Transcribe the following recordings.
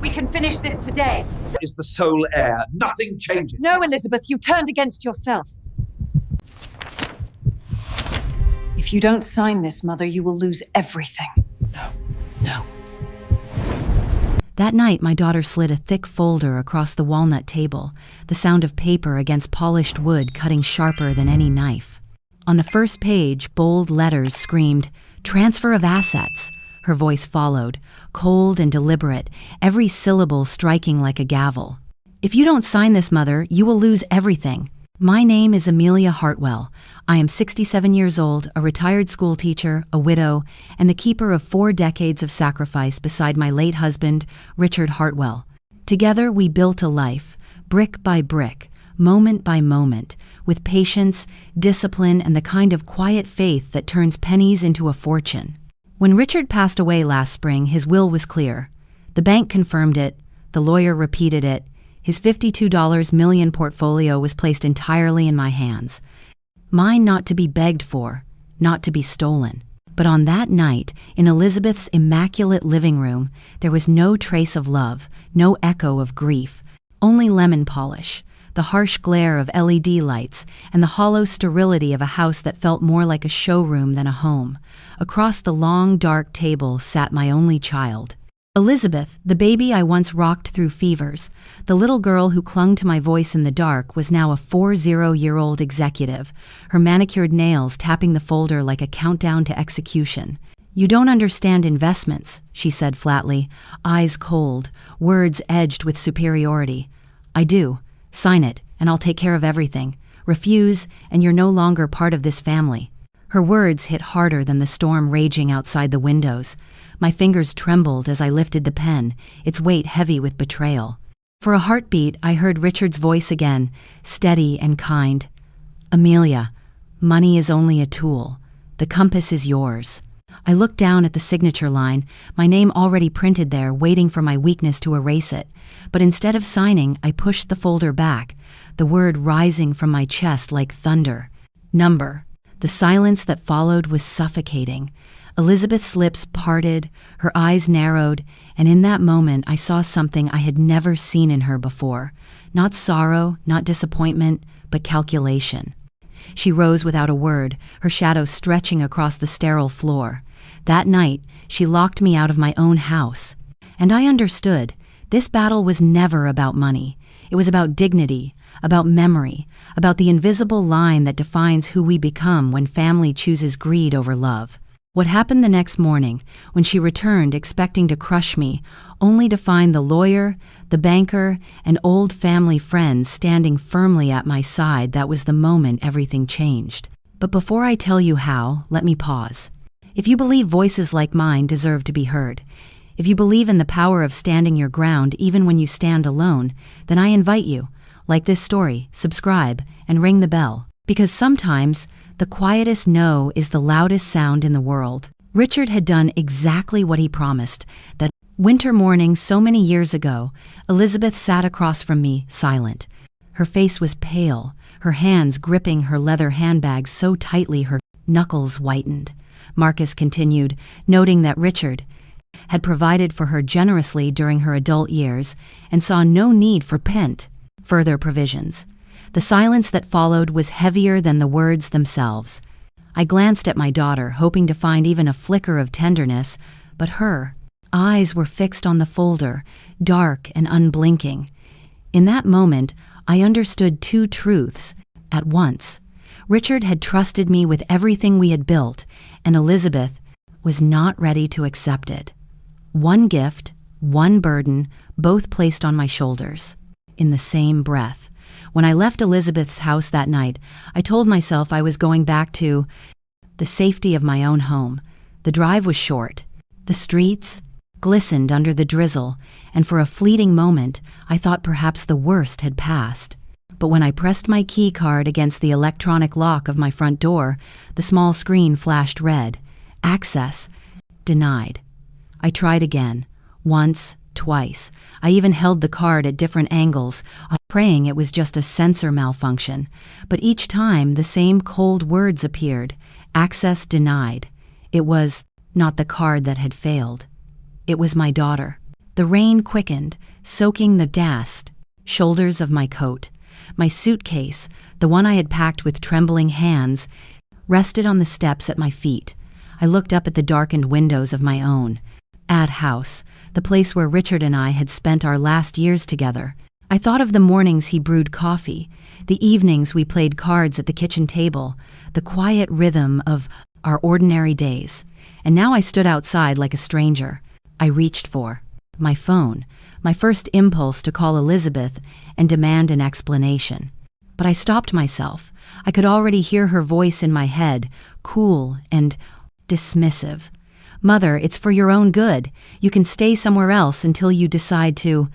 We can finish this today. Is the sole heir. Nothing changes. No, Elizabeth, you turned against yourself. If you don't sign this, Mother, you will lose everything. No. That night, my daughter slid a thick folder across the walnut table, the sound of paper against polished wood cutting sharper than any knife. On the first page, bold letters screamed, "Transfer of assets." Her voice followed, cold and deliberate, every syllable striking like a gavel. "If you don't sign this, Mother, you will lose everything. My name is Amelia Hartwell. I am 67 years old, a retired school teacher, a widow, and the keeper of 4 decades of sacrifice beside my late husband, Richard Hartwell. Together we built a life, brick by brick, moment by moment, with patience, discipline, and the kind of quiet faith that turns pennies into a fortune. When Richard passed away last spring, his will was clear. The bank confirmed it, the lawyer repeated it. His $52 million portfolio was placed entirely in my hands. Mine not to be begged for, not to be stolen. But on that night, in Elizabeth's immaculate living room, there was no trace of love, no echo of grief, only lemon polish, the harsh glare of LED lights, and the hollow sterility of a house that felt more like a showroom than a home. Across the long, dark table sat my only child. Elizabeth, the baby I once rocked through fevers, the little girl who clung to my voice in the dark, was now a 40-year-old executive, her manicured nails tapping the folder like a countdown to execution. "You don't understand investments," she said flatly, eyes cold, words edged with superiority. "I do. Sign it, and I'll take care of everything. Refuse, and you're no longer part of this family." Her words hit harder than the storm raging outside the windows. My fingers trembled as I lifted the pen, its weight heavy with betrayal. For a heartbeat, I heard Richard's voice again, steady and kind. "Amelia, money is only a tool. The compass is yours." I looked down at the signature line, my name already printed there, waiting for my weakness to erase it. But instead of signing, I pushed the folder back, the word rising from my chest like thunder. "Number." The silence that followed was suffocating. Elizabeth's lips parted, her eyes narrowed, and in that moment I saw something I had never seen in her before. Not sorrow, not disappointment, but calculation. She rose without a word, her shadow stretching across the sterile floor. That night, she locked me out of my own house. And I understood. This battle was never about money. It was about dignity, about memory, about the invisible line that defines who we become when family chooses greed over love. What happened the next morning, when she returned expecting to crush me, only to find the lawyer, the banker, and old family friends standing firmly at my side, that was the moment everything changed. But before I tell you how, let me pause. If you believe voices like mine deserve to be heard, if you believe in the power of standing your ground even when you stand alone, then I invite you, like this story, subscribe, and ring the bell. Because sometimes, the quietest no is the loudest sound in the world. Richard had done exactly what he promised. That winter morning so many years ago, Elizabeth sat across from me, silent. Her face was pale, her hands gripping her leather handbag so tightly her knuckles whitened. Marcus continued, noting that Richard had provided for her generously during her adult years and saw no need for further provisions. The silence that followed was heavier than the words themselves. I glanced at my daughter, hoping to find even a flicker of tenderness, but her eyes were fixed on the folder, dark and unblinking. In that moment, I understood 2 truths at once. Richard had trusted me with everything we had built, and Elizabeth was not ready to accept it. One gift, one burden, both placed on my shoulders. In the same breath. When I left Elizabeth's house that night, I told myself I was going back to the safety of my own home. The drive was short. The streets glistened under the drizzle, and for a fleeting moment, I thought perhaps the worst had passed. But when I pressed my key card against the electronic lock of my front door, the small screen flashed red. Access denied. I tried again. Once, twice. I even held the card at different angles, praying it was just a sensor malfunction. But each time, the same cold words appeared. Access denied. It was not the card that had failed. It was my daughter. The rain quickened, soaking the damp shoulders of my coat. My suitcase, the one I had packed with trembling hands, rested on the steps at my feet. I looked up at the darkened windows of my own house, the place where Richard and I had spent our last years together. I thought of the mornings he brewed coffee, the evenings we played cards at the kitchen table, the quiet rhythm of our ordinary days. And now I stood outside like a stranger. I reached for my phone, my first impulse to call Elizabeth and demand an explanation. But I stopped myself. I could already hear her voice in my head, cool and dismissive. "Mother, it's for your own good. You can stay somewhere else until you decide to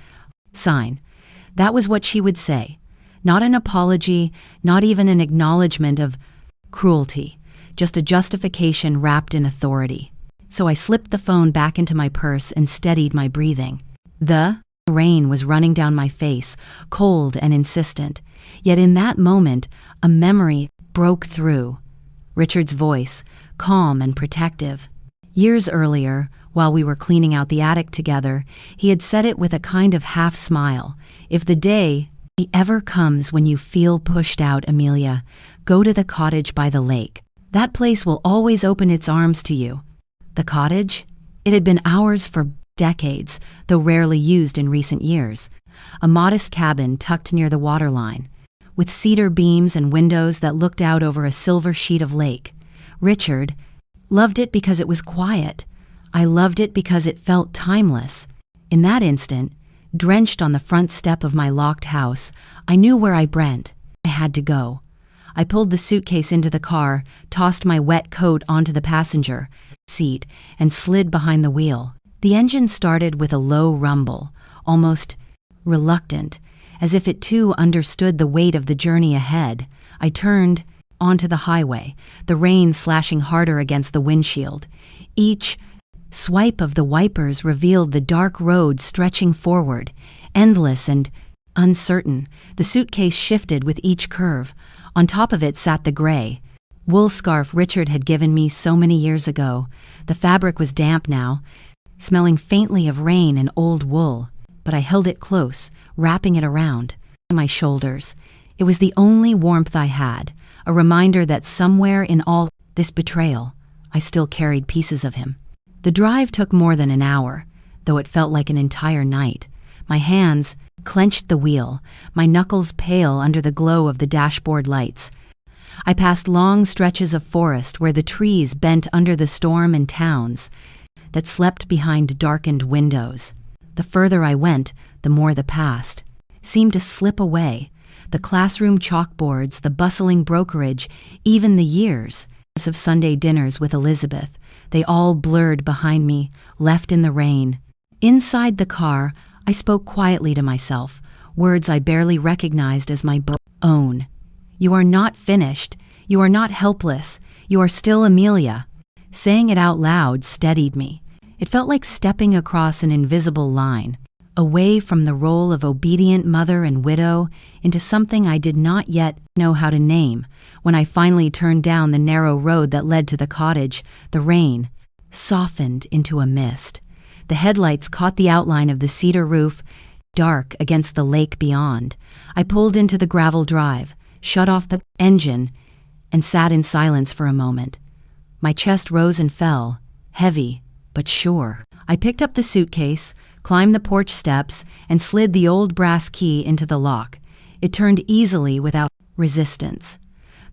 sign." That was what she would say. Not an apology, not even an acknowledgement of cruelty, just a justification wrapped in authority. So I slipped the phone back into my purse and steadied my breathing. The rain was running down my face, cold and insistent. Yet in that moment, a memory broke through. Richard's voice, calm and protective. Years earlier, while we were cleaning out the attic together, he had said it with a kind of half-smile. "If the day ever comes when you feel pushed out, Amelia, go to the cottage by the lake. That place will always open its arms to you." The cottage? It had been ours for decades, though rarely used in recent years. A modest cabin tucked near the waterline, with cedar beams and windows that looked out over a silver sheet of lake. Richard loved it because it was quiet. I loved it because it felt timeless. In that instant, drenched on the front step of my locked house, I knew where I had to go. I pulled the suitcase into the car, tossed my wet coat onto the passenger seat, and slid behind the wheel. The engine started with a low rumble, almost reluctant, as if it too understood the weight of the journey ahead. I turned onto the highway, the rain slashing harder against the windshield. Each swipe of the wipers revealed the dark road stretching forward, endless and uncertain. The suitcase shifted with each curve. On top of it sat the gray wool scarf Richard had given me so many years ago. The fabric was damp now, smelling faintly of rain and old wool, but I held it close, wrapping it around my shoulders. It was the only warmth I had, a reminder that somewhere in all this betrayal, I still carried pieces of him. The drive took more than an hour, though it felt like an entire night. My hands clenched the wheel, my knuckles pale under the glow of the dashboard lights. I passed long stretches of forest where the trees bent under the storm and towns that slept behind darkened windows. The further I went, the more the past seemed to slip away. The classroom chalkboards, the bustling brokerage, even the years of Sunday dinners with Elizabeth, they all blurred behind me, left in the rain. Inside the car, I spoke quietly to myself, words I barely recognized as my own. "You are not finished. You are not helpless. You are still Amelia." Saying it out loud steadied me. It felt like stepping across an invisible line, away from the role of obedient mother and widow into something I did not yet know how to name. When I finally turned down the narrow road that led to the cottage, the rain softened into a mist. The headlights caught the outline of the cedar roof, dark against the lake beyond. I pulled into the gravel drive, shut off the engine, and sat in silence for a moment. My chest rose and fell, heavy but sure. I picked up the suitcase, climbed the porch steps, and slid the old brass key into the lock. It turned easily without resistance.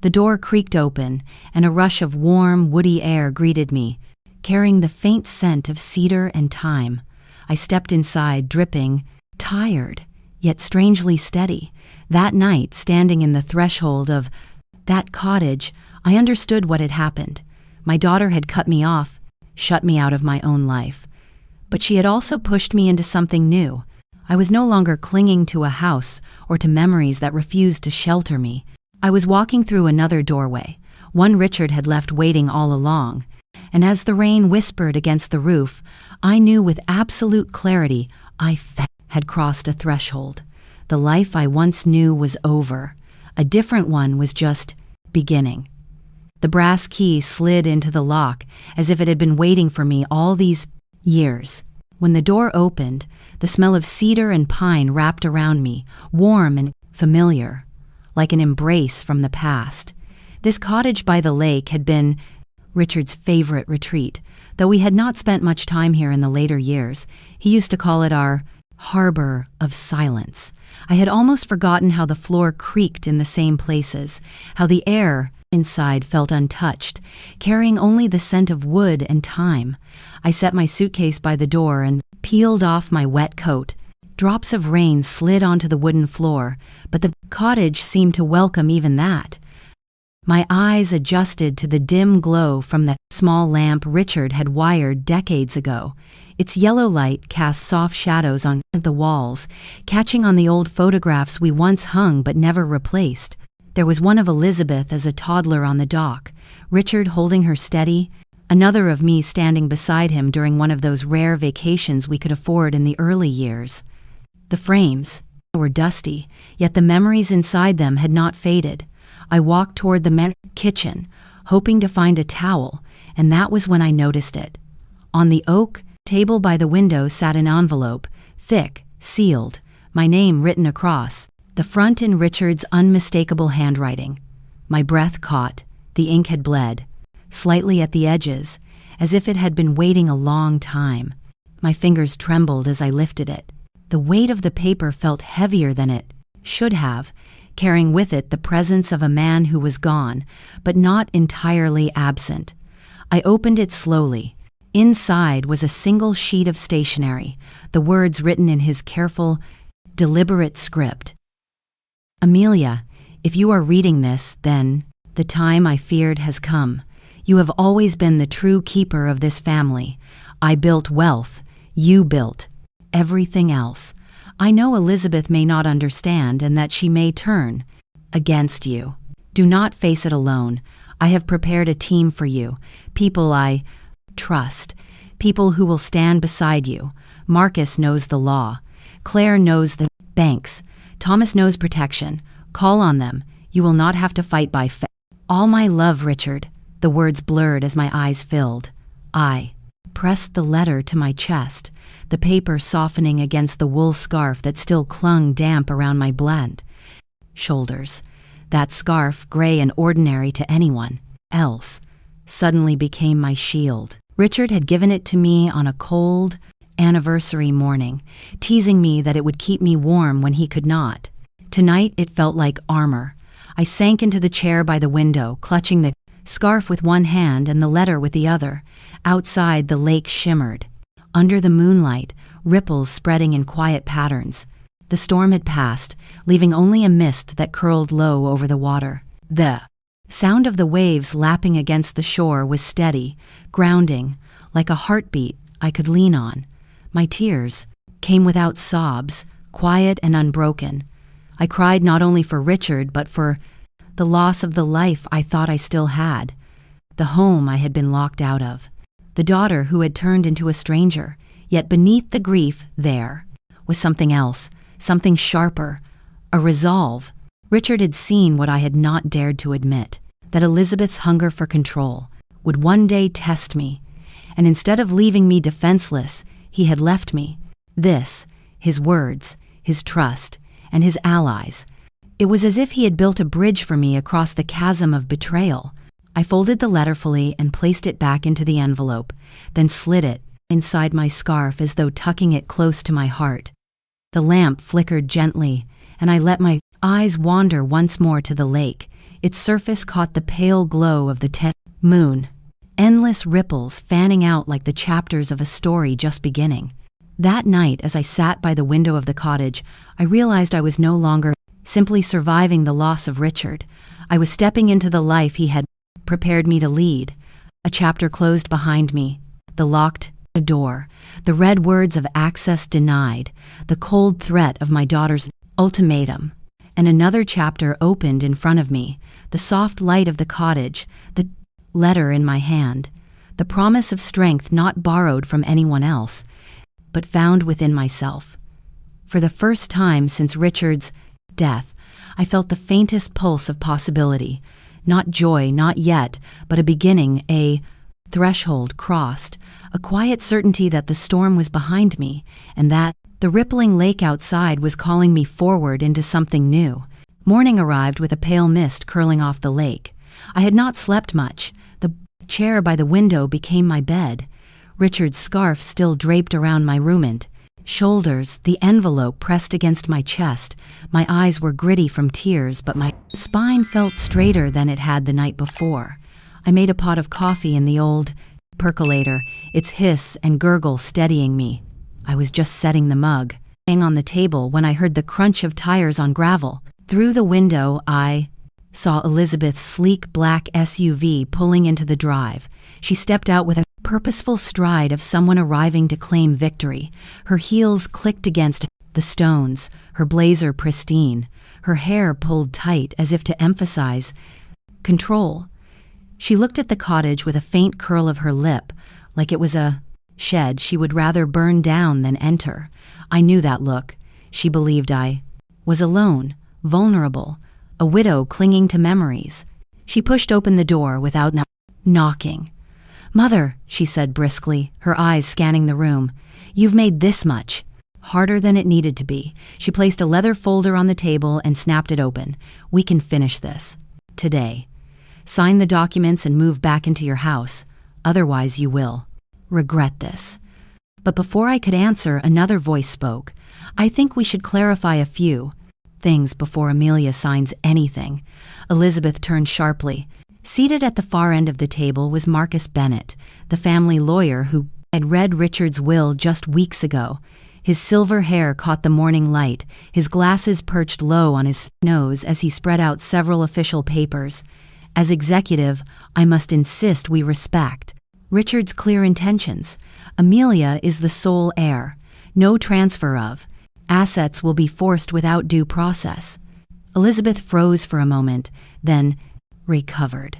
The door creaked open, and a rush of warm, woody air greeted me, carrying the faint scent of cedar and thyme. I stepped inside, dripping, tired, yet strangely steady. That night, standing in the threshold of that cottage, I understood what had happened. My daughter had cut me off, shut me out of my own life. But she had also pushed me into something new. I was no longer clinging to a house or to memories that refused to shelter me. I was walking through another doorway, one Richard had left waiting all along. And as the rain whispered against the roof, I knew with absolute clarity I had crossed a threshold. The life I once knew was over. A different one was just beginning. The brass key slid into the lock as if it had been waiting for me all these years. When the door opened, the smell of cedar and pine wrapped around me, warm and familiar, like an embrace from the past. This cottage by the lake had been Richard's favorite retreat. Though we had not spent much time here in the later years, he used to call it our harbor of silence. I had almost forgotten how the floor creaked in the same places, how the air inside felt untouched, carrying only the scent of wood and thyme. I set my suitcase by the door and peeled off my wet coat. Drops of rain slid onto the wooden floor, but the cottage seemed to welcome even that. My eyes adjusted to the dim glow from the small lamp Richard had wired decades ago. Its yellow light cast soft shadows on the walls, catching on the old photographs we once hung but never replaced. There was one of Elizabeth as a toddler on the dock, Richard holding her steady, another of me standing beside him during one of those rare vacations we could afford in the early years. The frames were dusty, yet the memories inside them had not faded. I walked toward the kitchen, hoping to find a towel, and that was when I noticed it. On the oak table by the window sat an envelope, thick, sealed, my name written across, the front in Richard's unmistakable handwriting. My breath caught. The ink had bled, slightly at the edges, as if it had been waiting a long time. My fingers trembled as I lifted it. The weight of the paper felt heavier than it should have, carrying with it the presence of a man who was gone, but not entirely absent. I opened it slowly. Inside was a single sheet of stationery, the words written in his careful, deliberate script. Amelia, if you are reading this, then the time I feared has come. You have always been the true keeper of this family. I built wealth. You built everything else. I know Elizabeth may not understand and that she may turn against you. Do not face it alone. I have prepared a team for you, people I trust, people who will stand beside you. Marcus knows the law. Claire knows the banks. Thomas knows protection. Call on them. You will not have to fight by all my love, Richard. The words blurred as my eyes filled. I pressed the letter to my chest, the paper softening against the wool scarf that still clung damp around my blend shoulders. That scarf, gray and ordinary to anyone else, suddenly became my shield. Richard had given it to me on a cold anniversary morning, teasing me that it would keep me warm when he could not. Tonight it felt like armor. I sank into the chair by the window, clutching the scarf with one hand and the letter with the other. Outside, the lake shimmered. Under the moonlight, ripples spreading in quiet patterns. The storm had passed, leaving only a mist that curled low over the water. The sound of the waves lapping against the shore was steady, grounding, like a heartbeat I could lean on. My tears came without sobs, quiet and unbroken. I cried not only for Richard, but for the loss of the life I thought I still had, the home I had been locked out of, the daughter who had turned into a stranger. Yet beneath the grief there was something else, something sharper, a resolve. Richard had seen what I had not dared to admit, that Elizabeth's hunger for control would one day test me, and instead of leaving me defenseless, he had left me. This, his words, his trust, and his allies. It was as if he had built a bridge for me across the chasm of betrayal. I folded the letter fully and placed it back into the envelope, then slid it inside my scarf as though tucking it close to my heart. The lamp flickered gently, and I let my eyes wander once more to the lake. Its surface caught the pale glow of the moon, endless ripples fanning out like the chapters of a story just beginning. That night, as I sat by the window of the cottage, I realized I was no longer simply surviving the loss of Richard. I was stepping into the life he had prepared me to lead. A chapter closed behind me, the locked door, the red words of access denied, the cold threat of my daughter's ultimatum, and another chapter opened in front of me, the soft light of the cottage, the letter in my hand, the promise of strength not borrowed from anyone else, but found within myself. For the first time since Richard's death, I felt the faintest pulse of possibility. Not joy, not yet, but a beginning, a threshold crossed, a quiet certainty that the storm was behind me and that the rippling lake outside was calling me forward into something new. Morning arrived with a pale mist curling off the lake. I had not slept much. The chair by the window became my bed. Richard's scarf still draped around my roommate. Shoulders, the envelope pressed against my chest. My eyes were gritty from tears, but my spine felt straighter than it had the night before. I made a pot of coffee in the old percolator, its hiss and gurgle steadying me. I was just setting the mug, laying on the table when I heard the crunch of tires on gravel. Through the window, I saw Elizabeth's sleek black SUV pulling into the drive. She stepped out with a purposeful stride of someone arriving to claim victory. Her heels clicked against the stones, her blazer pristine, her hair pulled tight as if to emphasize control. She looked at the cottage with a faint curl of her lip, like it was a shed she would rather burn down than enter. I knew that look. She believed I was alone, vulnerable, a widow clinging to memories. She pushed open the door without knocking. "Mother," she said briskly, her eyes scanning the room, "you've made this much." Harder than it needed to be. She placed a leather folder on the table and snapped it open. "We can finish this. Today. Sign the documents and move back into your house. Otherwise you will regret this." But before I could answer, another voice spoke. "I think we should clarify a few things before Amelia signs anything." Elizabeth turned sharply. Seated at the far end of the table was Marcus Bennett, the family lawyer who had read Richard's will just weeks ago. His silver hair caught the morning light, his glasses perched low on his nose as he spread out several official papers. "As executive, I must insist we respect Richard's clear intentions. Amelia is the sole heir. No transfer of assets will be forced without due process." Elizabeth froze for a moment, then recovered.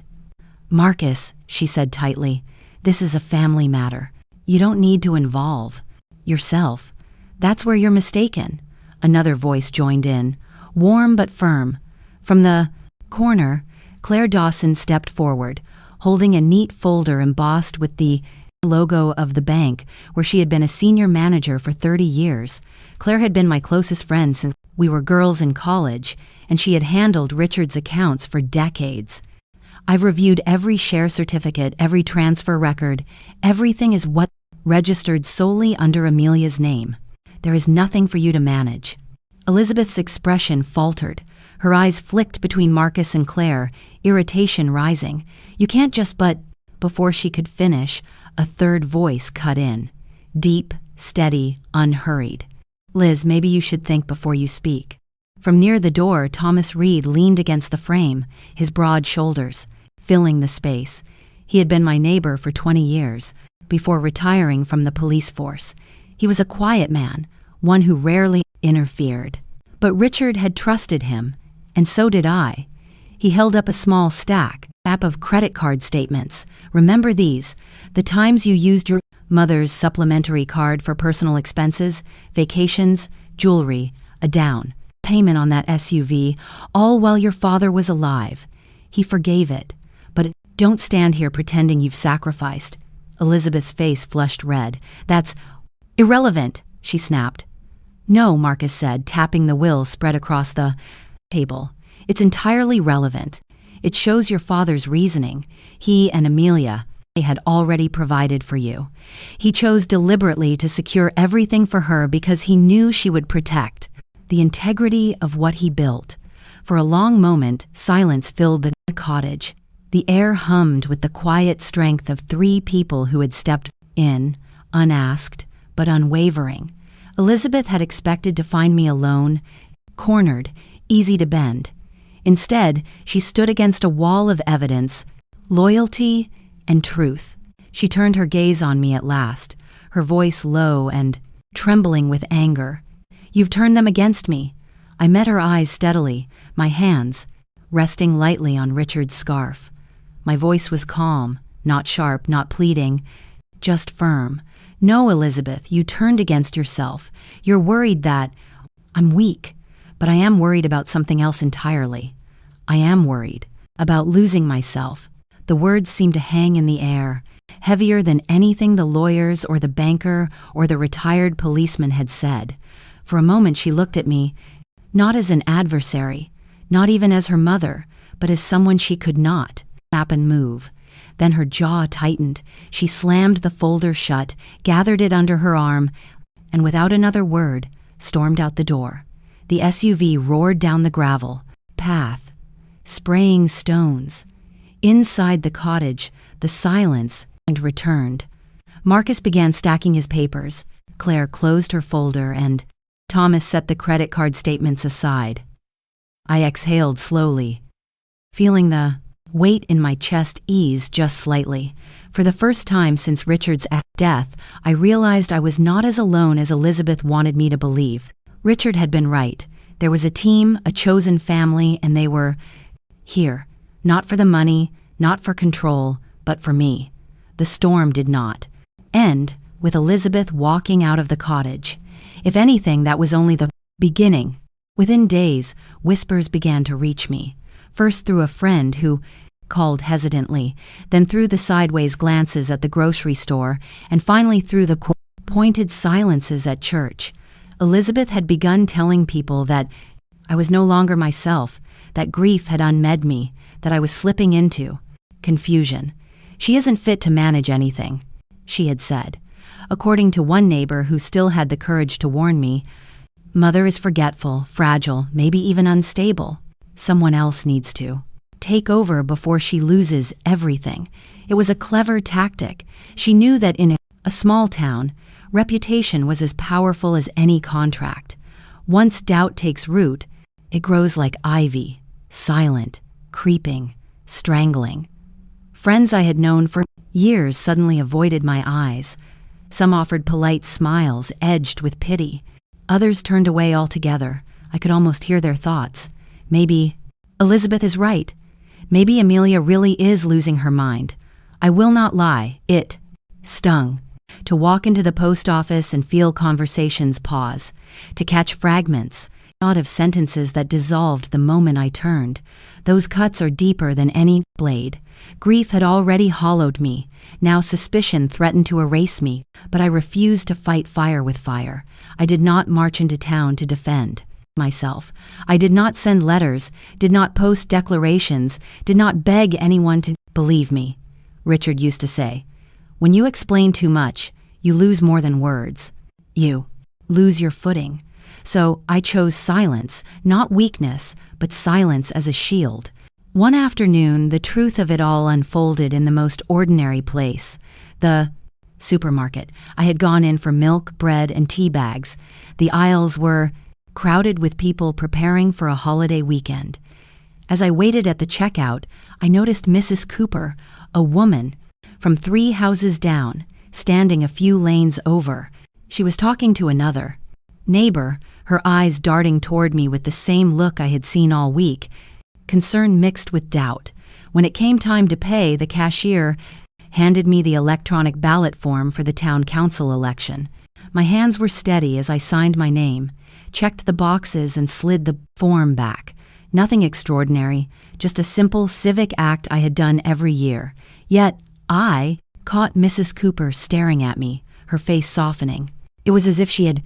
"Marcus," she said tightly, "this is a family matter. You don't need to involve yourself. That's where you're mistaken." Another voice joined in, warm but firm. From the corner, Claire Dawson stepped forward, holding a neat folder embossed with the logo of the bank where she had been a senior manager for 30 years. Claire had been my closest friend since we were girls in college, and she had handled Richard's accounts for decades. "I've reviewed every share certificate, every transfer record. Everything is what registered solely under Amelia's name. There is nothing for you to manage." Elizabeth's expression faltered. Her eyes flicked between Marcus and Claire, irritation rising. "You can't just but—" Before she could finish, a third voice cut in. Deep, steady, unhurried. "Liz, maybe you should think before you speak." From near the door, Thomas Reed leaned against the frame, his broad shoulders filling the space. He had been my neighbor for 20 years, before retiring from the police force. He was a quiet man, one who rarely interfered. But Richard had trusted him, and so did I. He held up a small stack of credit card statements. "Remember these, the times you used your mother's supplementary card for personal expenses, vacations, jewelry, a down payment on that SUV, all while your father was alive. He forgave it. But don't stand here pretending you've sacrificed." Elizabeth's face flushed red. "That's irrelevant," she snapped. "No," Marcus said, tapping the will spread across the table. "It's entirely relevant. It shows your father's reasoning. He and Amelia had already provided for you. He chose deliberately to secure everything for her because he knew she would protect the integrity of what he built." For a long moment, silence filled the cottage. The air hummed with the quiet strength of 3 people who had stepped in, unasked, but unwavering. Elizabeth had expected to find me alone, cornered, easy to bend. Instead, she stood against a wall of evidence, loyalty, and truth. She turned her gaze on me at last, her voice low and trembling with anger. "You've turned them against me." I met her eyes steadily, my hands resting lightly on Richard's scarf. My voice was calm, not sharp, not pleading, just firm. "No, Elizabeth, you turned against yourself. You're worried that I'm weak, but I am worried about something else entirely. I am worried about losing myself." The words seemed to hang in the air, heavier than anything the lawyers or the banker or the retired policeman had said. For a moment she looked at me, not as an adversary, not even as her mother, but as someone she could not tap and move. Then her jaw tightened. She slammed the folder shut, gathered it under her arm, and without another word, stormed out the door. The SUV roared down the gravel path, spraying stones. Inside the cottage, the silence returned. Marcus began stacking his papers. Claire closed her folder, and Thomas set the credit card statements aside. I exhaled slowly, feeling the weight in my chest ease just slightly. For the first time since Richard's death, I realized I was not as alone as Elizabeth wanted me to believe. Richard had been right. There was a team, a chosen family, and they were here. Not for the money, not for control, but for me. The storm did not end with Elizabeth walking out of the cottage. If anything, that was only the beginning. Within days, whispers began to reach me, first through a friend who called hesitantly, then through the sideways glances at the grocery store, and finally through the pointed silences at church. Elizabeth had begun telling people that I was no longer myself, that grief had unmed me, that I was slipping into confusion. She isn't fit to manage anything, she had said. According to one neighbor who still had the courage to warn me, Mother is forgetful, fragile, maybe even unstable. Someone else needs to take over before she loses everything. It was a clever tactic. She knew that in a small town, reputation was as powerful as any contract. Once doubt takes root, it grows like ivy, silent, creeping, strangling. Friends I had known for years suddenly avoided my eyes. Some offered polite smiles edged with pity. Others turned away altogether. I could almost hear their thoughts. Maybe Elizabeth is right. Maybe Amelia really is losing her mind. I will not lie, it stung. To walk into the post office and feel conversations pause. To catch fragments, not of sentences that dissolved the moment I turned. Those cuts are deeper than any blade. Grief had already hollowed me. Now suspicion threatened to erase me, but I refused to fight fire with fire. I did not march into town to defend myself. I did not send letters, did not post declarations, did not beg anyone to believe me. Richard used to say, when you explain too much, you lose more than words. You lose your footing. So I chose silence, not weakness, but silence as a shield. One afternoon, the truth of it all unfolded in the most ordinary place, the supermarket. I had gone in for milk, bread, and tea bags. The aisles were crowded with people preparing for a holiday weekend. As I waited at the checkout, I noticed Mrs. Cooper, a woman from 3 houses down, standing a few lanes over. She was talking to another neighbor, her eyes darting toward me with the same look I had seen all week, concern mixed with doubt. When it came time to pay, the cashier handed me the electronic ballot form for the town council election. My hands were steady as I signed my name, checked the boxes, and slid the form back. Nothing extraordinary, just a simple civic act I had done every year. Yet I caught Mrs. Cooper staring at me, her face softening. It was as if she had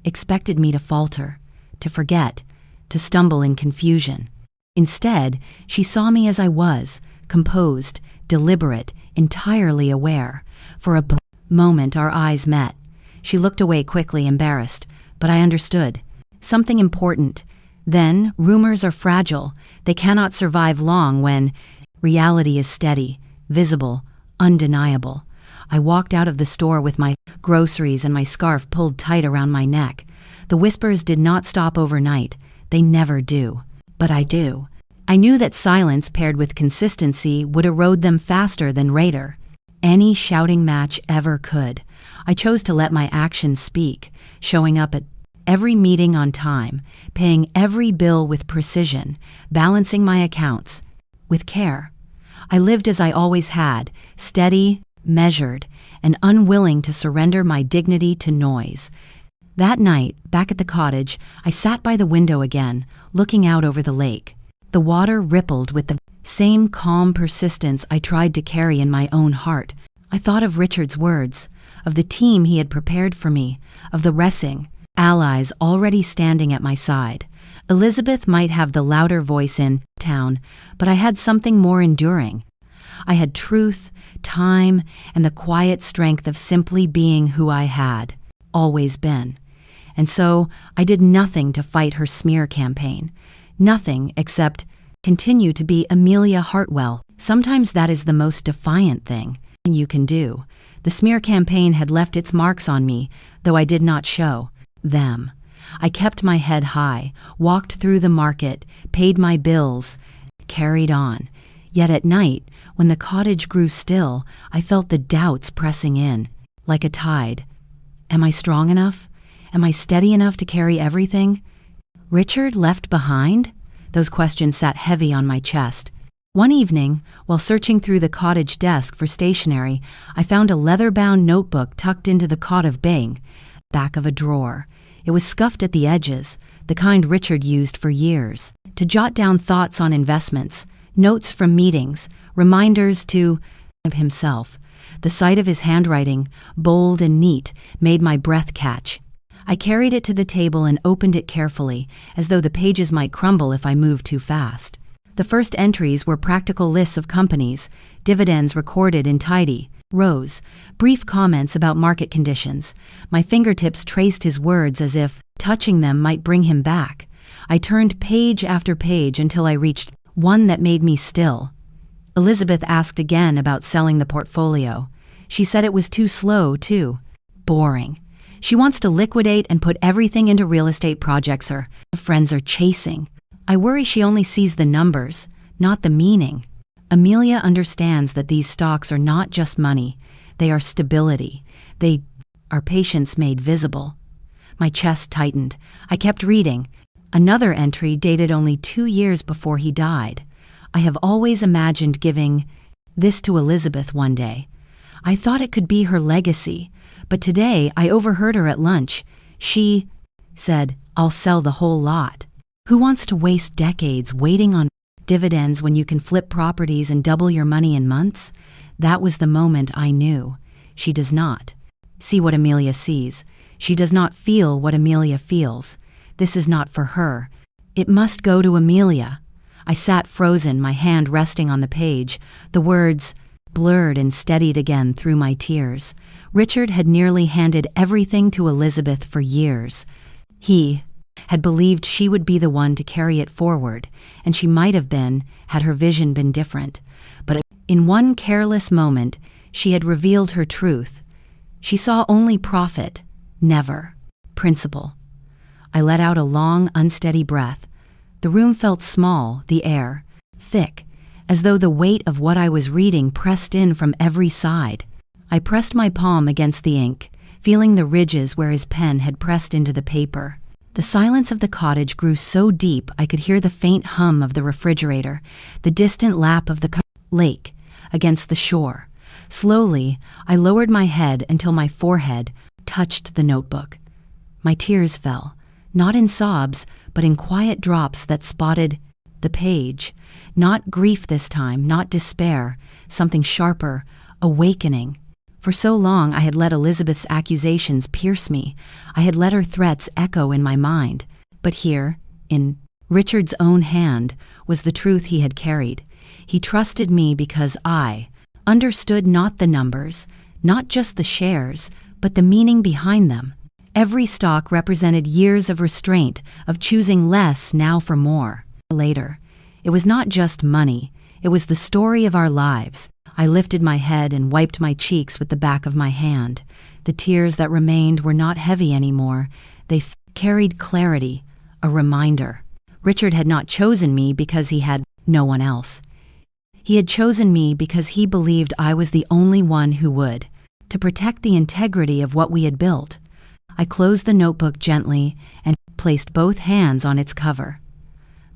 expected me to falter, to forget, to stumble in confusion. Instead, she saw me as I was, composed, deliberate, entirely aware. For a moment our eyes met. She looked away quickly, embarrassed, but I understood. Something important. Then, rumors are fragile. They cannot survive long when reality is steady, visible, undeniable. I walked out of the store with my groceries and my scarf pulled tight around my neck. The whispers did not stop overnight. They never do. But I do. I knew that silence paired with consistency would erode them faster than Raider. Any shouting match ever could. I chose to let my actions speak, showing up at every meeting on time, paying every bill with precision, balancing my accounts with care. I lived as I always had, steady, measured, and unwilling to surrender my dignity to noise. That night, back at the cottage, I sat by the window again, looking out over the lake. The water rippled with the same calm persistence I tried to carry in my own heart. I thought of Richard's words, of the team he had prepared for me, of the wrestling allies already standing at my side. Elizabeth might have the louder voice in town, but I had something more enduring. I had truth, time, and the quiet strength of simply being who I had always been. And so I did nothing to fight her smear campaign. Nothing except continue to be Amelia Hartwell. Sometimes that is the most defiant thing you can do. The smear campaign had left its marks on me, though I did not show them. I kept my head high, walked through the market, paid my bills, carried on. Yet at night, when the cottage grew still, I felt the doubts pressing in, like a tide. Am I strong enough? Am I steady enough to carry everything? Richard left behind? Those questions sat heavy on my chest. One evening, while searching through the cottage desk for stationery, I found a leather-bound notebook tucked into the cot of bang, back of a drawer. It was scuffed at the edges, the kind Richard used for years, to jot down thoughts on investments, notes from meetings, reminders to himself. The sight of his handwriting, bold and neat, made my breath catch. I carried it to the table and opened it carefully, as though the pages might crumble if I moved too fast. The first entries were practical lists of companies, dividends recorded in tidy rows, brief comments about market conditions. My fingertips traced his words as if touching them might bring him back. I turned page after page until I reached one that made me still. Elizabeth asked again about selling the portfolio. She said it was too slow, too boring. She wants to liquidate and put everything into real estate projects her friends are chasing. I worry she only sees the numbers, not the meaning. Amelia understands that these stocks are not just money. They are stability. They are patience made visible. My chest tightened. I kept reading. Another entry dated only 2 years before he died. I have always imagined giving this to Elizabeth one day. I thought it could be her legacy, but today I overheard her at lunch. She said, "I'll sell the whole lot." Who wants to waste decades waiting on dividends when you can flip properties and double your money in months? That was the moment I knew. She does not see what Amelia sees. She does not feel what Amelia feels. This is not for her. It must go to Amelia. I sat frozen, my hand resting on the page. The words blurred and steadied again through my tears. Richard had nearly handed everything to Elizabeth for years. He had believed she would be the one to carry it forward, and she might have been had her vision been different. But in one careless moment, she had revealed her truth. She saw only profit, never principle. I let out a long, unsteady breath. The room felt small, the air thick, as though the weight of what I was reading pressed in from every side. I pressed my palm against the ink, feeling the ridges where his pen had pressed into the paper. The silence of the cottage grew so deep I could hear the faint hum of the refrigerator, the distant lap of the lake against the shore. Slowly, I lowered my head until my forehead touched the notebook. My tears fell, not in sobs, but in quiet drops that spotted the page. Not grief this time, not despair, something sharper, awakening. For so long I had let Elizabeth's accusations pierce me. I had let her threats echo in my mind. But here, in Richard's own hand, was the truth he had carried. He trusted me because I understood not the numbers, not just the shares, but the meaning behind them. Every stock represented years of restraint, of choosing less now for more. Later, it was not just money, it was the story of our lives. I lifted my head and wiped my cheeks with the back of my hand. The tears that remained were not heavy anymore. They carried clarity, a reminder. Richard had not chosen me because he had no one else. He had chosen me because he believed I was the only one who would, to protect the integrity of what we had built. I closed the notebook gently and placed both hands on its cover.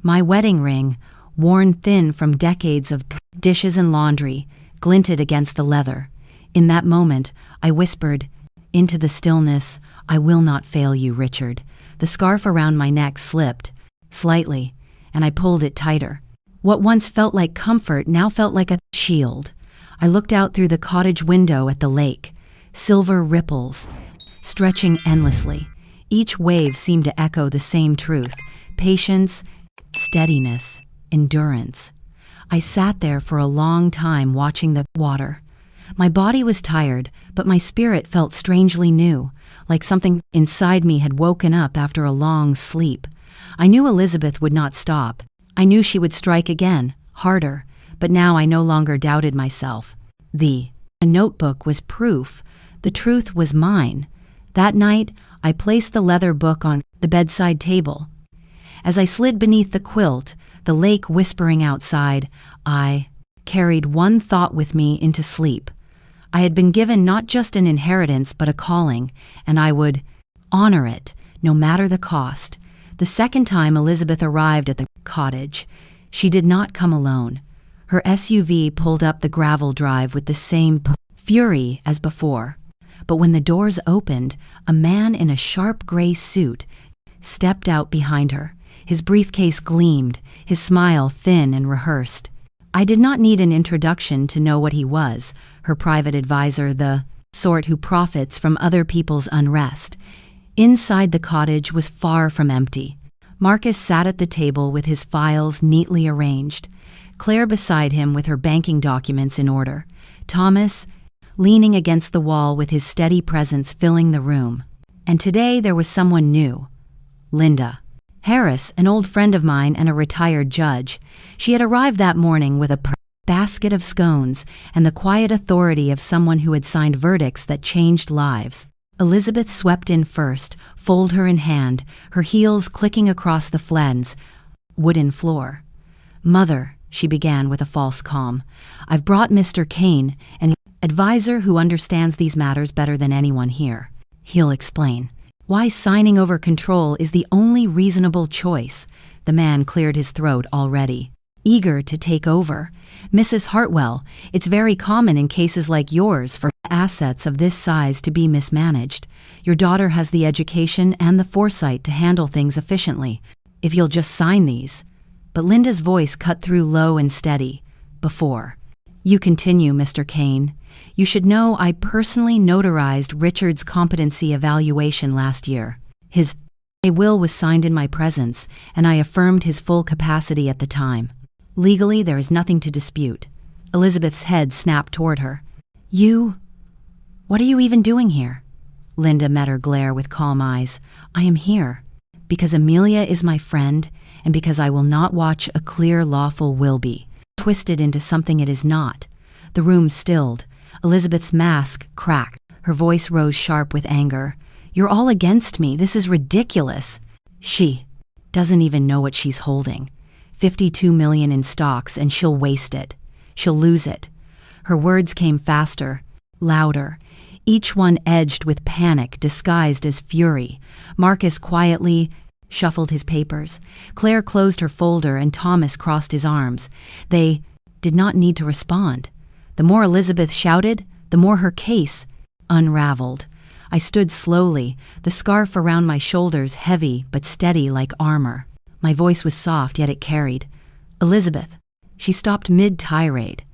My wedding ring, worn thin from decades of dishes and laundry, glinted against the leather. In that moment, I whispered into the stillness, "I will not fail you, Richard." The scarf around my neck slipped, slightly, and I pulled it tighter. What once felt like comfort now felt like a shield. I looked out through the cottage window at the lake, silver ripples, stretching endlessly. Each wave seemed to echo the same truth: patience, steadiness, endurance. I sat there for a long time watching the water. My body was tired, but my spirit felt strangely new, like something inside me had woken up after a long sleep. I knew Elizabeth would not stop. I knew she would strike again, harder, but now I no longer doubted myself. The notebook was proof. The truth was mine. That night, I placed the leather book on the bedside table. As I slid beneath the quilt, the lake whispering outside, I carried one thought with me into sleep. I had been given not just an inheritance but a calling, and I would honor it, no matter the cost. The second time Elizabeth arrived at the cottage, she did not come alone. Her SUV pulled up the gravel drive with the same fury as before. But when the doors opened, a man in a sharp gray suit stepped out behind her. His briefcase gleamed, his smile thin and rehearsed. I did not need an introduction to know what he was, her private advisor, the sort who profits from other people's unrest. Inside the cottage was far from empty. Marcus sat at the table with his files neatly arranged, Claire beside him with her banking documents in order, Thomas leaning against the wall with his steady presence filling the room. And today there was someone new. Linda Harris, an old friend of mine and a retired judge. She had arrived that morning with a basket of scones and the quiet authority of someone who had signed verdicts that changed lives. Elizabeth swept in first, fold her in hand, her heels clicking across the flags, wooden floor. "Mother," she began with a false calm, "I've brought Mr. Kane, an advisor who understands these matters better than anyone here. He'll explain why signing over control is the only reasonable choice." The man cleared his throat already, eager to take over. "Mrs. Hartwell, it's very common in cases like yours for assets of this size to be mismanaged. Your daughter has the education and the foresight to handle things efficiently. If you'll just sign these." But Linda's voice cut through low and steady. "Before you continue, Mr. Kane, you should know I personally notarized Richard's competency evaluation last year. His will was signed in my presence, and I affirmed his full capacity at the time. Legally, there is nothing to dispute." Elizabeth's head snapped toward her. What are you even doing here?" Linda met her glare with calm eyes. "I am here because Amelia is my friend and because I will not watch a clear lawful will be twisted into something it is not." The room stilled. Elizabeth's mask cracked. Her voice rose sharp with anger. "You're all against me. This is ridiculous." "She doesn't even know what she's holding. 52 million in stocks, and she'll waste it. She'll lose it." Her words came faster, louder, each one edged with panic disguised as fury. Marcus quietly shuffled his papers. Claire closed her folder and Thomas crossed his arms. They did not need to respond. The more Elizabeth shouted, the more her case unraveled. I stood slowly, the scarf around my shoulders heavy but steady like armor. My voice was soft, yet it carried. "Elizabeth." She stopped mid-tirade,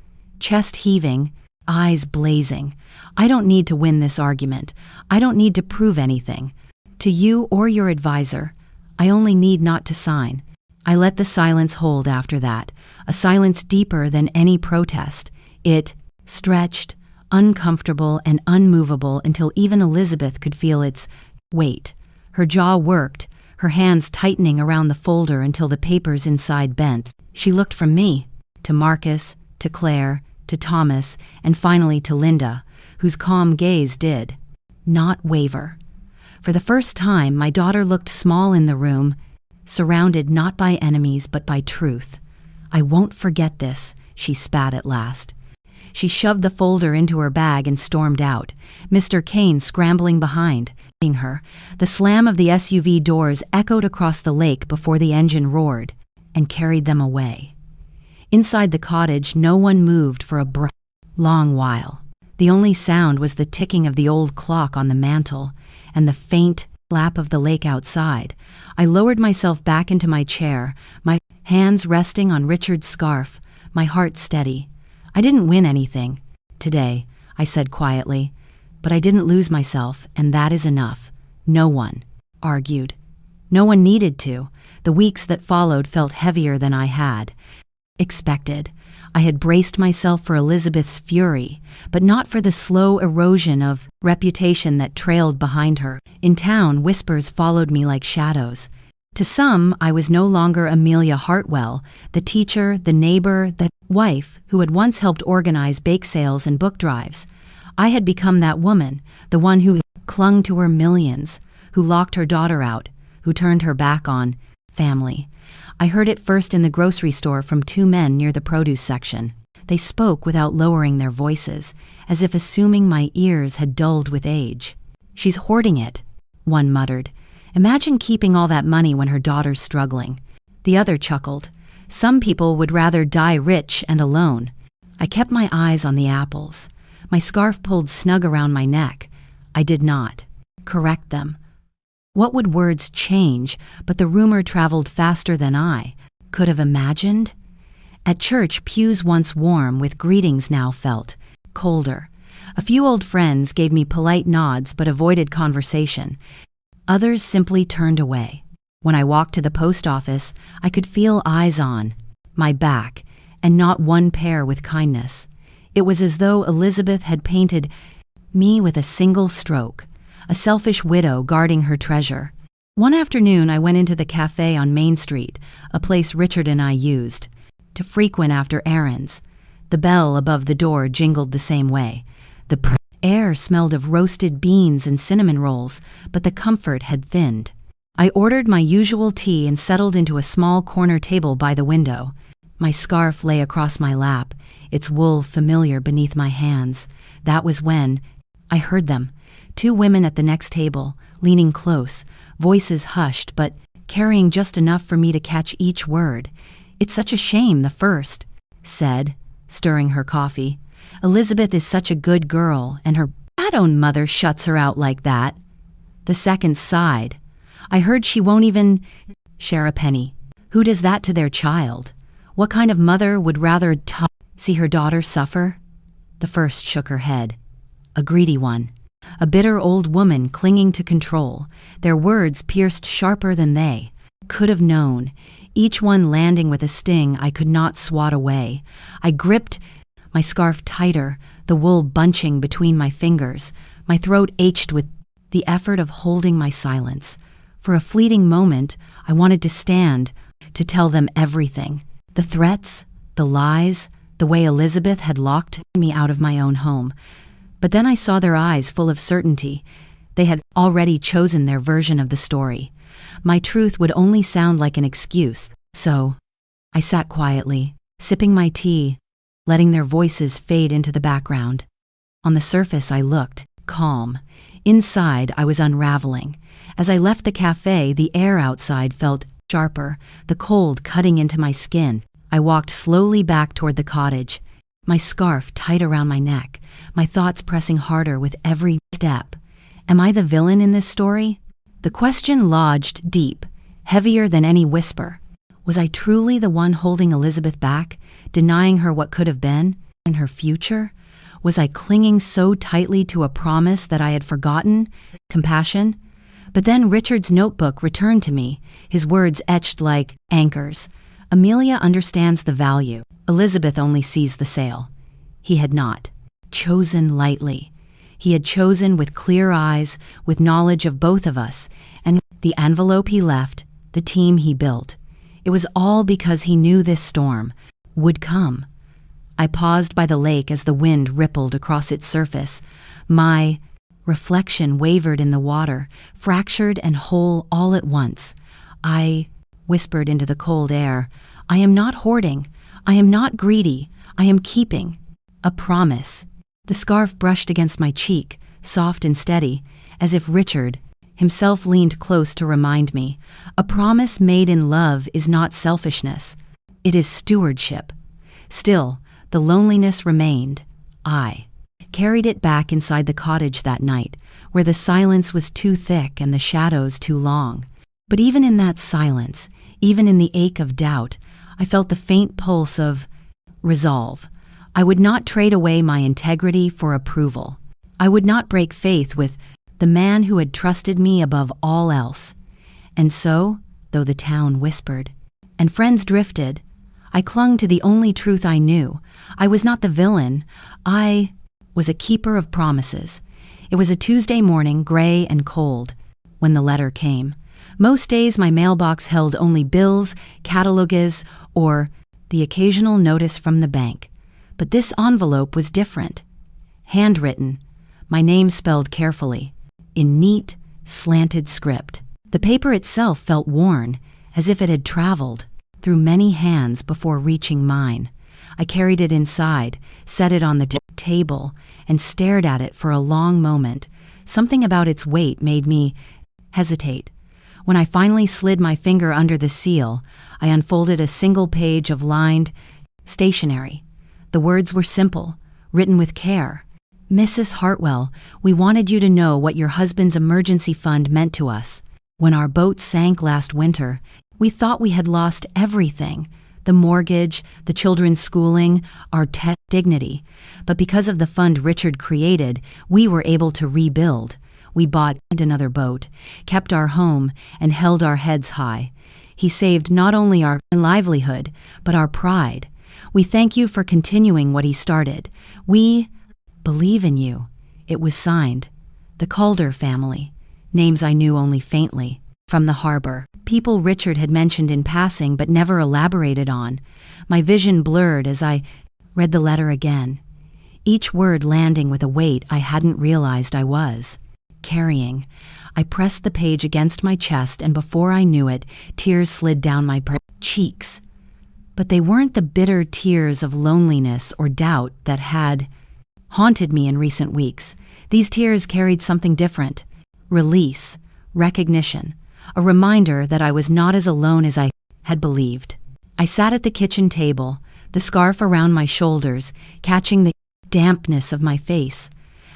chest heaving, eyes blazing. "I don't need to win this argument. I don't need to prove anything to you or your advisor. I only need not to sign." I let the silence hold after that, a silence deeper than any protest. It stretched, uncomfortable and unmovable until even Elizabeth could feel its weight. Her jaw worked, her hands tightening around the folder until the papers inside bent. She looked from me to Marcus, to Claire, to Thomas, and finally to Linda, whose calm gaze did not waver. For the first time, my daughter looked small in the room, surrounded not by enemies but by truth. "I won't forget this," she spat at last. She shoved the folder into her bag and stormed out, Mr. Kane scrambling behind her. The slam of the SUV doors echoed across the lake before the engine roared and carried them away. Inside the cottage, no one moved for a long while. The only sound was the ticking of the old clock on the mantel and the faint lap of the lake outside. I lowered myself back into my chair, my hands resting on Richard's scarf, my heart steady. I didn't win anything, today," I said quietly. But I didn't lose myself, and that is enough. No one argued. No one needed to. The weeks that followed felt heavier than I had expected. I had braced myself for Elizabeth's fury, but not for the slow erosion of reputation that trailed behind her. In town, whispers followed me like shadows. To some, I was no longer Amelia Hartwell, the teacher, the neighbor, the wife who had once helped organize bake sales and book drives. I had become that woman, the one who clung to her millions, who locked her daughter out, who turned her back on family. I heard it first in the grocery store from two men near the produce section. They spoke without lowering their voices, as if assuming my ears had dulled with age. "She's hoarding it," one muttered. "Imagine keeping all that money when her daughter's struggling." The other chuckled. "Some people would rather die rich and alone." I kept my eyes on the apples. My scarf pulled snug around my neck. I did not correct them. What would words change, but the rumor traveled faster than I could have imagined? At church, pews once warm with greetings now felt colder. A few old friends gave me polite nods but avoided conversation. Others simply turned away. When I walked to the post office, I could feel eyes on my back, and not one pair with kindness. It was as though Elizabeth had painted me with a single stroke, a selfish widow guarding her treasure. One afternoon, I went into the cafe on Main Street, a place Richard and I used to frequent after errands. The bell above the door jingled the same way. The air smelled of roasted beans and cinnamon rolls, but the comfort had thinned. I ordered my usual tea and settled into a small corner table by the window. My scarf lay across my lap, its wool familiar beneath my hands. That was when I heard them. Two women at the next table, leaning close, voices hushed but carrying just enough for me to catch each word. "It's such a shame," the first said, stirring her coffee. "Elizabeth is such a good girl, and her bad own mother shuts her out like that." The second sighed. "I heard she won't even share a penny. Who does that to their child? What kind of mother would rather see her daughter suffer?" The first shook her head. A greedy one. A bitter old woman clinging to control. Their words pierced sharper than they could have known, each one landing with a sting I could not swat away. I gripped my scarf tighter, the wool bunching between my fingers. My throat ached with the effort of holding my silence. For a fleeting moment, I wanted to stand, to tell them everything. The threats, the lies, the way Elizabeth had locked me out of my own home. But then I saw their eyes full of certainty. They had already chosen their version of the story. My truth would only sound like an excuse, so I sat quietly, sipping my tea, letting their voices fade into the background. On the surface, I looked calm. Inside, I was unraveling. As I left the cafe, the air outside felt sharper, the cold cutting into my skin. I walked slowly back toward the cottage, my scarf tight around my neck, my thoughts pressing harder with every step. Am I the villain in this story? The question lodged deep, heavier than any whisper. Was I truly the one holding Elizabeth back, denying her what could have been, and her future? Was I clinging so tightly to a promise that I had forgotten compassion? But then Richard's notebook returned to me, his words etched like anchors. Amelia understands the value. Elizabeth only sees the sale. He had not chosen lightly. He had chosen with clear eyes, with knowledge of both of us, and the envelope he left, the team he built. It was all because he knew this storm would come. I paused by the lake as the wind rippled across its surface. My reflection wavered in the water, fractured and whole all at once. I whispered into the cold air, "I am not hoarding. I am not greedy. I am keeping a promise." The scarf brushed against my cheek, soft and steady, as if Richard himself leaned close to remind me. A promise made in love is not selfishness. It is stewardship. Still, the loneliness remained. I carried it back inside the cottage that night, where the silence was too thick and the shadows too long. But even in that silence, even in the ache of doubt, I felt the faint pulse of resolve, I would not trade away my integrity for approval. I would not break faith with the man who had trusted me above all else. And so, though the town whispered, and friends drifted, I clung to the only truth I knew. I was not the villain. I was a keeper of promises. It was a Tuesday morning, gray and cold, when the letter came. Most days my mailbox held only bills, catalogues, or the occasional notice from the bank. But this envelope was different. Handwritten, my name spelled carefully, in neat, slanted script. The paper itself felt worn, as if it had traveled through many hands before reaching mine. I carried it inside, set it on the table, and stared at it for a long moment. Something about its weight made me hesitate. When I finally slid my finger under the seal, I unfolded a single page of lined stationery. The words were simple, written with care. Mrs. Hartwell, we wanted you to know what your husband's emergency fund meant to us. When our boat sank last winter, we thought we had lost everything. The mortgage, the children's schooling, our dignity. But because of the fund Richard created, we were able to rebuild. We bought another boat, kept our home, and held our heads high. He saved not only our livelihood, but our pride. We thank you for continuing what he started. We believe in you. It was signed. The Calder family. Names I knew only faintly. From the harbor. People Richard had mentioned in passing but never elaborated on. My vision blurred as I read the letter again. Each word landing with a weight I hadn't realized I was carrying. I pressed the page against my chest, and before I knew it, tears slid down my cheeks. But they weren't the bitter tears of loneliness or doubt that had haunted me in recent weeks. These tears carried something different. Release, recognition, a reminder that I was not as alone as I had believed. I sat at the kitchen table, the scarf around my shoulders, catching the dampness of my face.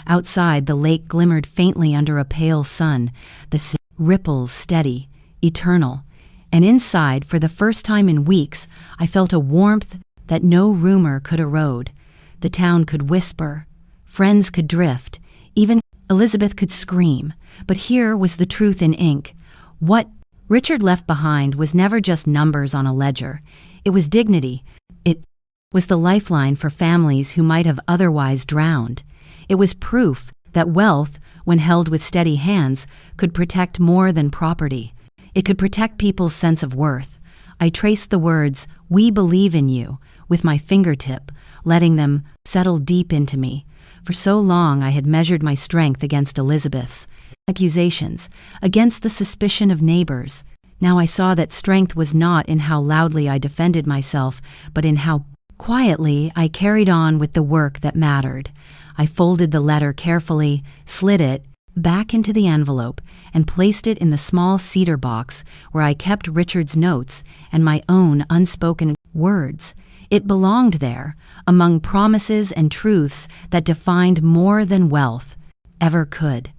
Outside, the lake glimmered faintly under a pale sun, the ripples steady, eternal. And inside, for the first time in weeks, I felt a warmth that no rumor could erode. The town could whisper, friends could drift, even Elizabeth could scream. But here was the truth in ink. What Richard left behind was never just numbers on a ledger. It was dignity. It was the lifeline for families who might have otherwise drowned. It was proof that wealth, when held with steady hands, could protect more than property. It could protect people's sense of worth. I traced the words, "We believe in you," with my fingertip, letting them settle deep into me. For so long I had measured my strength against Elizabeth's accusations, against the suspicion of neighbors. Now I saw that strength was not in how loudly I defended myself, but in how quietly I carried on with the work that mattered. I folded the letter carefully, slid it back into the envelope, and placed it in the small cedar box where I kept Richard's notes and my own unspoken words. It belonged there, among promises and truths that defined more than wealth ever could.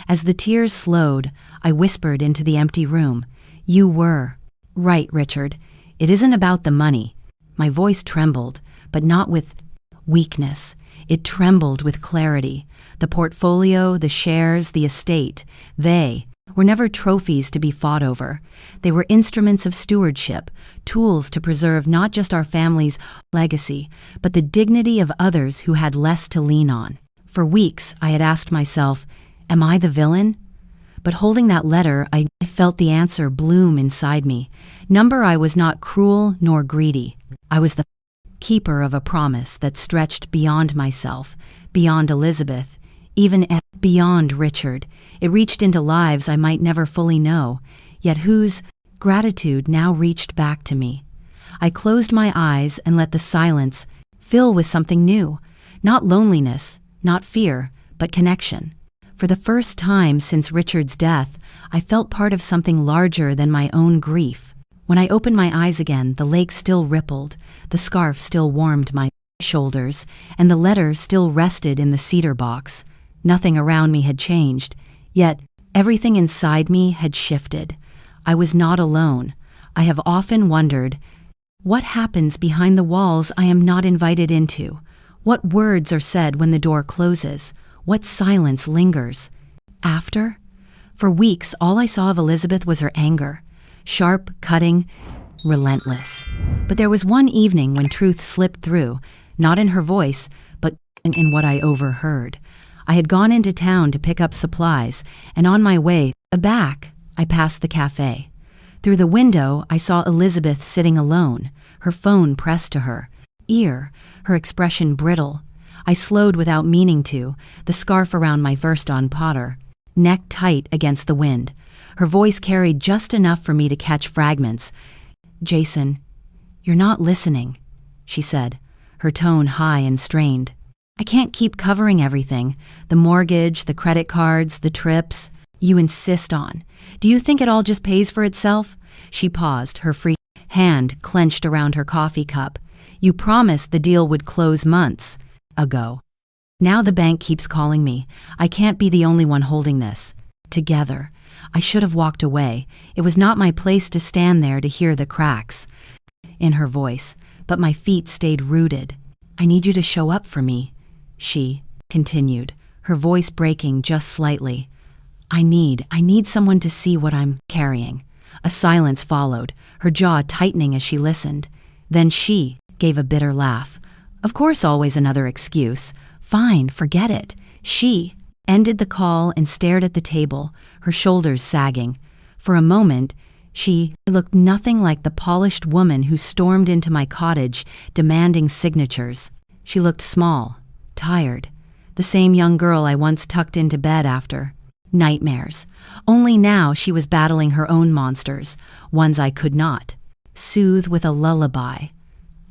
As the tears slowed, I whispered into the empty room, "You were right, Richard. It isn't about the money." My voice trembled, but not with weakness. It trembled with clarity. The portfolio, the shares, the estate, they were never trophies to be fought over. They were instruments of stewardship, tools to preserve not just our family's legacy, but the dignity of others who had less to lean on. For weeks, I had asked myself, am I the villain? But holding that letter, I felt the answer bloom inside me. I was not cruel nor greedy. I was the keeper of a promise that stretched beyond myself, beyond Elizabeth, even beyond Richard. It reached into lives I might never fully know, yet whose gratitude now reached back to me. I closed my eyes and let the silence fill with something new. Not loneliness, not fear, but connection. For the first time since Richard's death, I felt part of something larger than my own grief. When I opened my eyes again, the lake still rippled, the scarf still warmed my shoulders, and the letter still rested in the cedar box. Nothing around me had changed, yet everything inside me had shifted. I was not alone. I have often wondered, what happens behind the walls I am not invited into? What words are said when the door closes? What silence lingers? After? For weeks, all I saw of Elizabeth was her anger. Sharp, cutting, relentless. But there was one evening when truth slipped through, not in her voice, but in what I overheard. I had gone into town to pick up supplies, and on my way back, I passed the cafe. Through the window, I saw Elizabeth sitting alone, her phone pressed to her ear, her expression brittle. I slowed without meaning to, the scarf around my versed-on Potter, neck tight against the wind. Her voice carried just enough for me to catch fragments. "Jason, you're not listening," she said, her tone high and strained. "I can't keep covering everything, the mortgage, the credit cards, the trips you insist on. Do you think it all just pays for itself?" She paused, her free hand clenched around her coffee cup. "You promised the deal would close months ago. Now the bank keeps calling me. I can't be the only one holding this together." I should have walked away. It was not my place to stand there to hear the cracks in her voice, but my feet stayed rooted. "I need you to show up for me," she continued, her voice breaking just slightly. I need someone to see what I'm carrying." A silence followed, her jaw tightening as she listened. Then she gave a bitter laugh. "Of course, always another excuse. Fine, forget it." She ended the call and stared at the table, her shoulders sagging. For a moment, she looked nothing like the polished woman who stormed into my cottage demanding signatures. She looked small, tired, the same young girl I once tucked into bed after nightmares. Only now she was battling her own monsters, ones I could not soothe with a lullaby.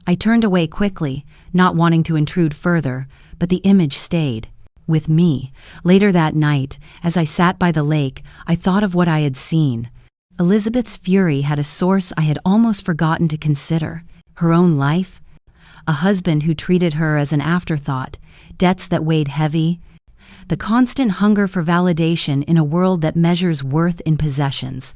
I turned away quickly, not wanting to intrude further, but the image stayed with me. Later that night, as I sat by the lake, I thought of what I had seen. Elizabeth's fury had a source I had almost forgotten to consider. Her own life, a husband who treated her as an afterthought, debts that weighed heavy, the constant hunger for validation in a world that measures worth in possessions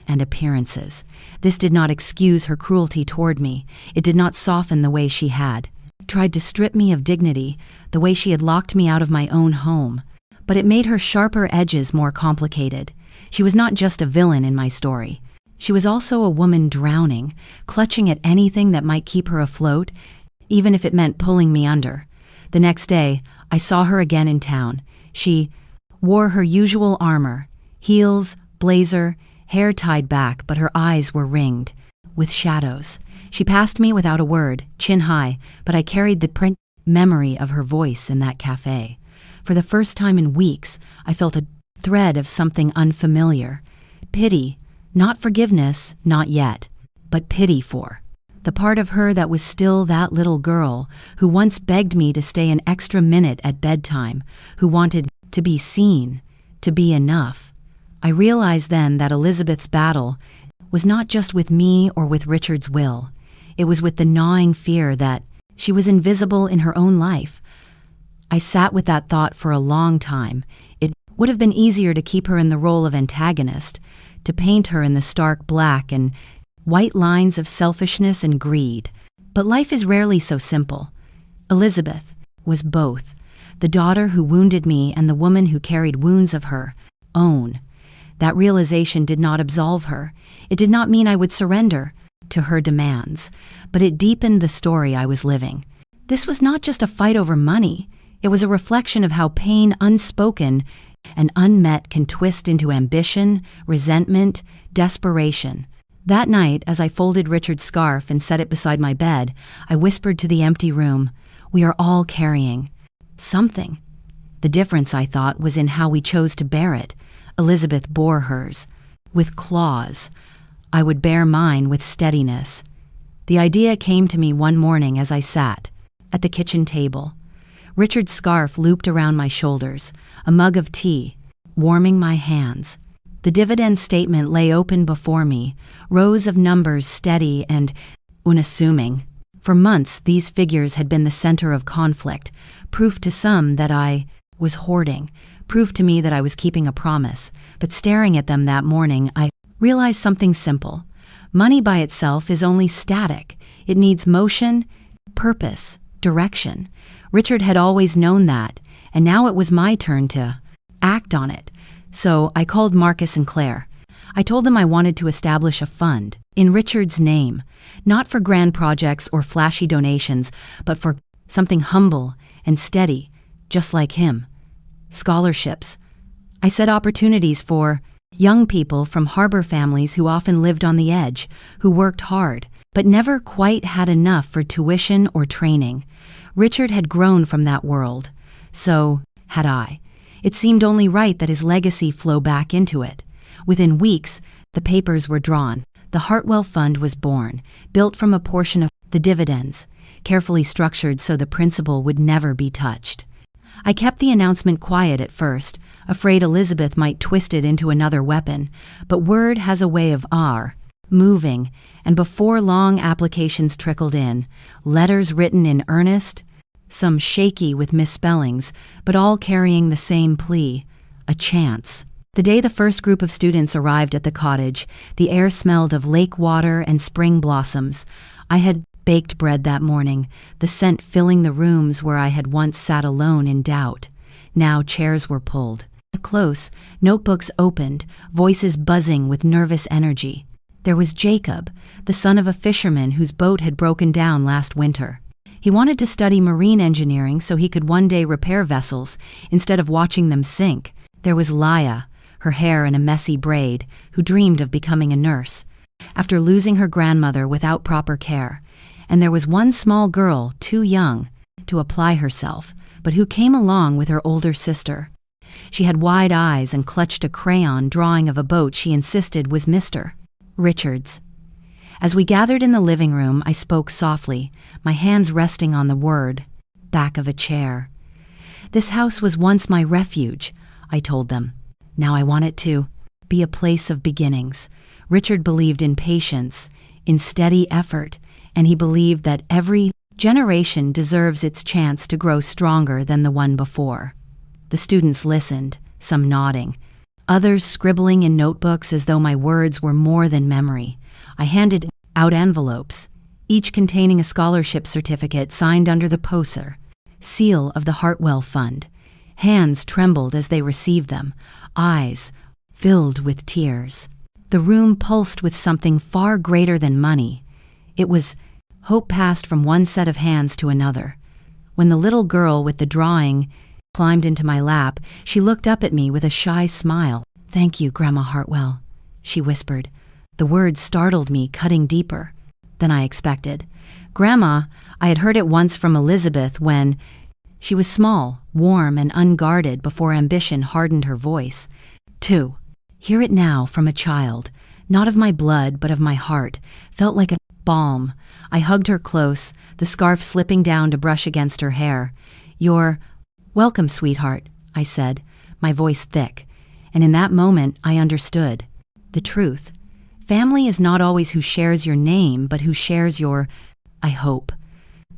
and appearances. This did not excuse her cruelty toward me. It did not soften the way she had tried to strip me of dignity, the way she had locked me out of my own home. But it made her sharper edges more complicated. She was not just a villain in my story. She was also a woman drowning, clutching at anything that might keep her afloat, even if it meant pulling me under. The next day, I saw her again in town. She wore her usual armor, heels, blazer, hair tied back, but her eyes were ringed with shadows. She passed me without a word, chin high, but I carried the print memory of her voice in that cafe. For the first time in weeks, I felt a thread of something unfamiliar. Pity, not forgiveness, not yet, but pity for the part of her that was still that little girl who once begged me to stay an extra minute at bedtime, who wanted to be seen, to be enough. I realized then that Elizabeth's battle was not just with me or with Richard's will. It was with the gnawing fear that she was invisible in her own life. I sat with that thought for a long time. It would have been easier to keep her in the role of antagonist, to paint her in the stark black and white lines of selfishness and greed. But life is rarely so simple. Elizabeth was both, the daughter who wounded me and the woman who carried wounds of her own. That realization did not absolve her. It did not mean I would surrender to her demands, but it deepened the story I was living. This was not just a fight over money. It was a reflection of how pain unspoken and unmet can twist into ambition, resentment, desperation. That night, as I folded Richard's scarf and set it beside my bed, I whispered to the empty room, "We are all carrying something." The difference, I thought, was in how we chose to bear it. Elizabeth bore hers with claws. I would bear mine with steadiness. The idea came to me one morning as I sat at the kitchen table. Richard's scarf looped around my shoulders, a mug of tea, warming my hands. The dividend statement lay open before me, rows of numbers steady and unassuming. For months, these figures had been the center of conflict, proof to some that I was hoarding, proof to me that I was keeping a promise. But staring at them that morning, I realized something simple. Money by itself is only static. It needs motion, purpose, direction. Richard had always known that, and now it was my turn to act on it. So I called Marcus and Claire. I told them I wanted to establish a fund in Richard's name, not for grand projects or flashy donations, but for something humble and steady, just like him. Scholarships. I said opportunities for young people from harbor families who often lived on the edge, who worked hard, but never quite had enough for tuition or training. Richard had grown from that world. So had I. It seemed only right that his legacy flow back into it. Within weeks, the papers were drawn. The Hartwell Fund was born, built from a portion of the dividends, carefully structured so the principal would never be touched. I kept the announcement quiet at first, afraid Elizabeth might twist it into another weapon, but word has a way of moving, and before long applications trickled in, letters written in earnest, some shaky with misspellings, but all carrying the same plea, a chance. The day the first group of students arrived at the cottage, the air smelled of lake water and spring blossoms. I had baked bread that morning, the scent filling the rooms where I had once sat alone in doubt. Now chairs were pulled. Close, notebooks opened, voices buzzing with nervous energy. There was Jacob, the son of a fisherman whose boat had broken down last winter. He wanted to study marine engineering so he could one day repair vessels instead of watching them sink. There was Laya, her hair in a messy braid, who dreamed of becoming a nurse after losing her grandmother without proper care. And there was one small girl, too young to apply herself, but who came along with her older sister. She had wide eyes and clutched a crayon drawing of a boat she insisted was Mr. Richard's. As we gathered in the living room, I spoke softly, my hands resting on the word, back of a chair. This house was once my refuge, I told them. Now I want it to be a place of beginnings. Richard believed in patience, in steady effort, and he believed that every generation deserves its chance to grow stronger than the one before. The students listened, some nodding, others scribbling in notebooks as though my words were more than memory. I handed out envelopes, each containing a scholarship certificate signed under the poster, seal of the Hartwell Fund. Hands trembled as they received them, eyes filled with tears. The room pulsed with something far greater than money. It was hope passed from one set of hands to another. When the little girl with the drawing climbed into my lap, she looked up at me with a shy smile. "Thank you, Grandma Hartwell," she whispered. The words startled me, cutting deeper than I expected. Grandma, I had heard it once from Elizabeth when she was small, warm, and unguarded before ambition hardened her voice. To hear it now from a child, not of my blood but of my heart, felt like a balm. I hugged her close, the scarf slipping down to brush against her hair. "You're welcome, sweetheart," I said, my voice thick. And in that moment, I understood the truth. Family is not always who shares your name, but who shares your hope.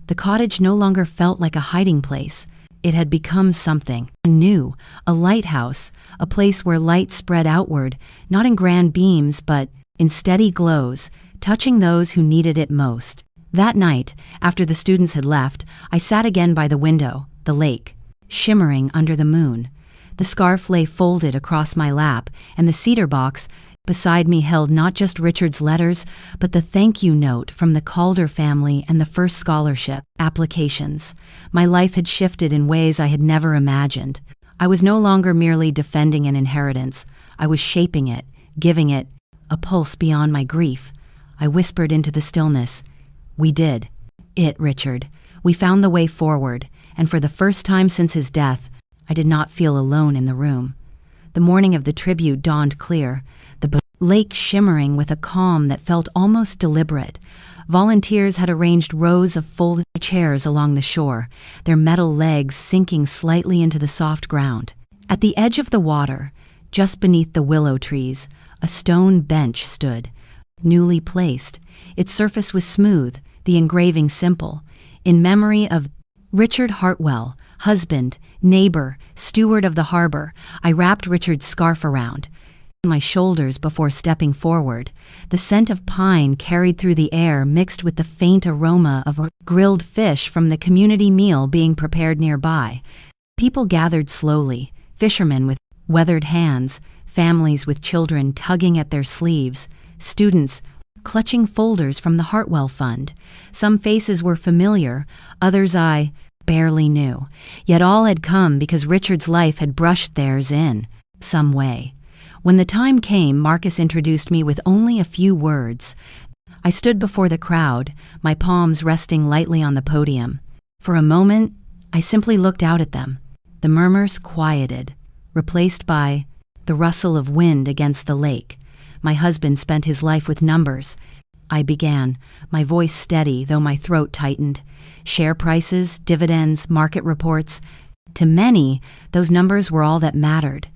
The cottage no longer felt like a hiding place. It had become something new, a lighthouse, a place where light spread outward, not in grand beams, but in steady glows, touching those who needed it most. That night, after the students had left, I sat again by the window, the lake, shimmering under the moon. The scarf lay folded across my lap, and the cedar box beside me held not just Richard's letters, but the thank you note from the Calder family and the first scholarship applications. My life had shifted in ways I had never imagined. I was no longer merely defending an inheritance. I was shaping it, giving it a pulse beyond my grief. I whispered into the stillness, "We did it, Richard. We found the way forward, and for the first time since his death, I did not feel alone in the room." The morning of the tribute dawned clear, the lake shimmering with a calm that felt almost deliberate. Volunteers had arranged rows of folded chairs along the shore, their metal legs sinking slightly into the soft ground. At the edge of the water, just beneath the willow trees, a stone bench stood, newly placed. Its surface was smooth, the engraving simple, in memory of Richard Hartwell, husband, neighbor, steward of the harbor. I wrapped Richard's scarf around. my shoulders before stepping forward. The scent of pine carried through the air, mixed with the faint aroma of grilled fish from the community meal being prepared nearby. People gathered slowly, fishermen with weathered hands, families with children tugging at their sleeves, students clutching folders from the Hartwell Fund. Some faces were familiar, others I barely knew. Yet all had come because Richard's life had brushed theirs in some way. When the time came, Marcus introduced me with only a few words. I stood before the crowd, my palms resting lightly on the podium. For a moment, I simply looked out at them. The murmurs quieted, replaced by the rustle of wind against the lake. My husband spent his life with numbers. I began, my voice steady, though my throat tightened. Share prices, dividends, market reports. To many, those numbers were all that mattered.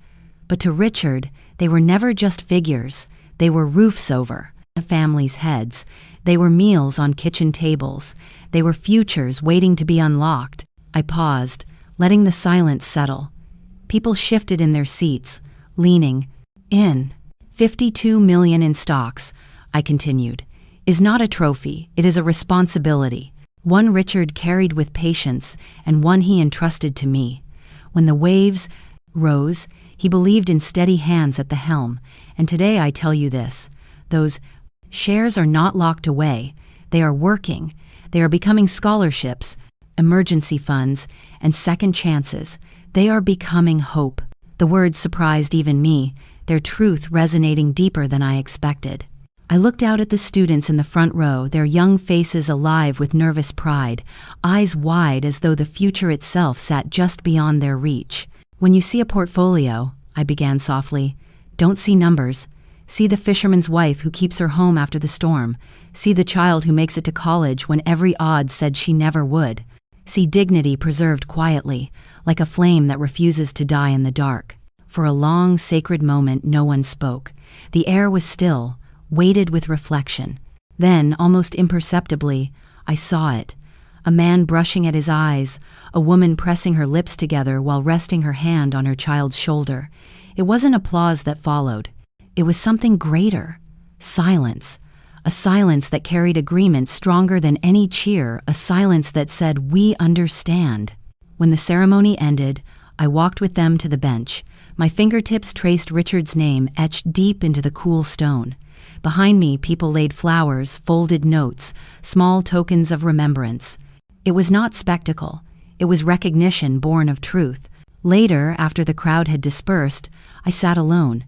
But to Richard, they were never just figures. They were roofs over a family's heads. They were meals on kitchen tables. They were futures waiting to be unlocked. I paused, letting the silence settle. People shifted in their seats, leaning in. 52 million in stocks, I continued, is not a trophy. It is a responsibility. One Richard carried with patience, and one he entrusted to me. When the waves rose, he believed in steady hands at the helm, and today I tell you this: those shares are not locked away. They are working. They are becoming scholarships, emergency funds, and second chances. They are becoming hope. The words surprised even me, their truth resonating deeper than I expected. I looked out at the students in the front row, their young faces alive with nervous pride, eyes wide as though the future itself sat just beyond their reach. When you see a portfolio, I began softly, don't see numbers. See the fisherman's wife who keeps her home after the storm. See the child who makes it to college when every odds said she never would. See dignity preserved quietly, like a flame that refuses to die in the dark. For a long, sacred moment, no one spoke. The air was still, weighted with reflection. Then, almost imperceptibly, I saw it. A man brushing at his eyes, a woman pressing her lips together while resting her hand on her child's shoulder. It wasn't applause that followed. It was something greater. Silence. A silence that carried agreement stronger than any cheer, a silence that said, "We understand." When the ceremony ended, I walked with them to the bench. My fingertips traced Richard's name etched deep into the cool stone. Behind me, people laid flowers, folded notes, small tokens of remembrance. It was not spectacle. It was recognition born of truth. Later, after the crowd had dispersed, I sat alone.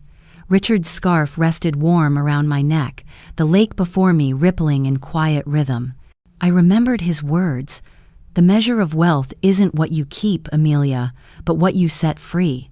Richard's scarf rested warm around my neck, the lake before me rippling in quiet rhythm. I remembered his words. The measure of wealth isn't what you keep, Amelia, but what you set free.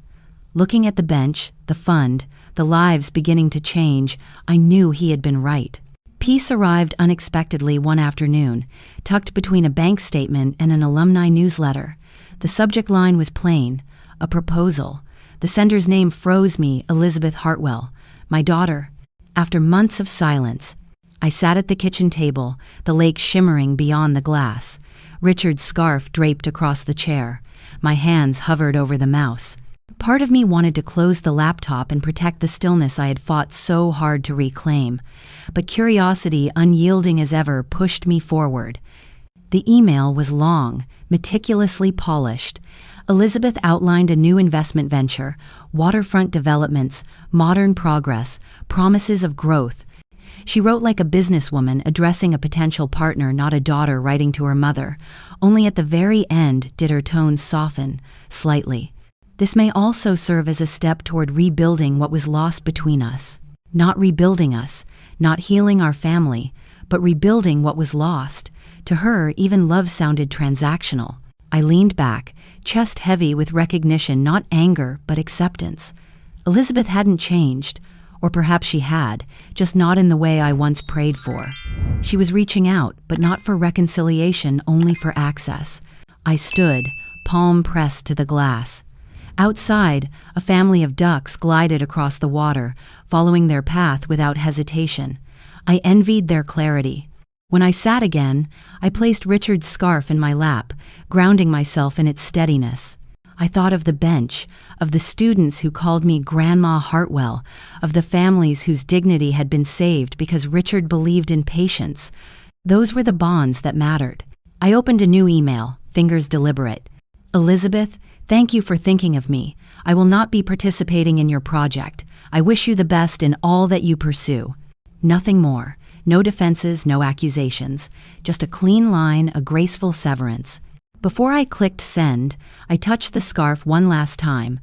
Looking at the bench, the fund, the lives beginning to change, I knew he had been right. Peace arrived unexpectedly one afternoon, tucked between a bank statement and an alumni newsletter. The subject line was plain, a proposal. The sender's name froze me, Elizabeth Hartwell, my daughter. After months of silence, I sat at the kitchen table, the lake shimmering beyond the glass. Richard's scarf draped across the chair. My hands hovered over the mouse. Part of me wanted to close the laptop and protect the stillness I had fought so hard to reclaim. But curiosity, unyielding as ever, pushed me forward. The email was long, meticulously polished. Elizabeth outlined a new investment venture, waterfront developments, modern progress, promises of growth. She wrote like a businesswoman addressing a potential partner, not a daughter writing to her mother. Only at the very end did her tone soften, slightly. This may also serve as a step toward rebuilding what was lost between us. Not rebuilding us, not healing our family, but rebuilding what was lost. To her, even love sounded transactional. I leaned back, chest heavy with recognition, not anger, but acceptance. Elizabeth hadn't changed, or perhaps she had, just not in the way I once prayed for. She was reaching out, but not for reconciliation, only for access. I stood, palm pressed to the glass. Outside, a family of ducks glided across the water, following their path without hesitation. I envied their clarity. When I sat again, I placed Richard's scarf in my lap, grounding myself in its steadiness. I thought of the bench, of the students who called me Grandma Hartwell, of the families whose dignity had been saved because Richard believed in patience. Those were the bonds that mattered. I opened a new email, fingers deliberate. Elizabeth, thank you for thinking of me. I will not be participating in your project. I wish you the best in all that you pursue. Nothing more. No defenses, no accusations. Just a clean line, a graceful severance. Before I clicked send, I touched the scarf one last time.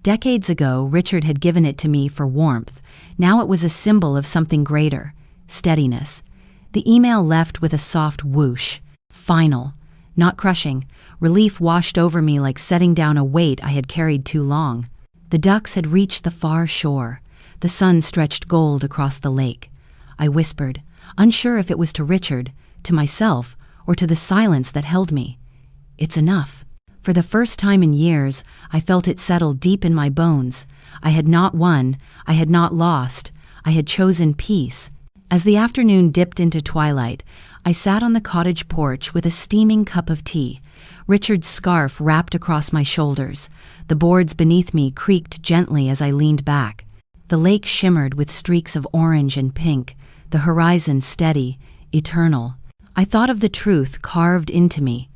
Decades ago, Richard had given it to me for warmth. Now it was a symbol of something greater, steadiness. The email left with a soft whoosh. Final. Not crushing. Relief washed over me like setting down a weight I had carried too long. The ducks had reached the far shore. The sun stretched gold across the lake. I whispered, unsure if it was to Richard, to myself, or to the silence that held me. It's enough. For the first time in years, I felt it settle deep in my bones. I had not won. I had not lost. I had chosen peace. As the afternoon dipped into twilight, I sat on the cottage porch with a steaming cup of tea. Richard's scarf wrapped across my shoulders. The boards beneath me creaked gently as I leaned back. The lake shimmered with streaks of orange and pink, the horizon steady, eternal. I thought of the truth carved into me.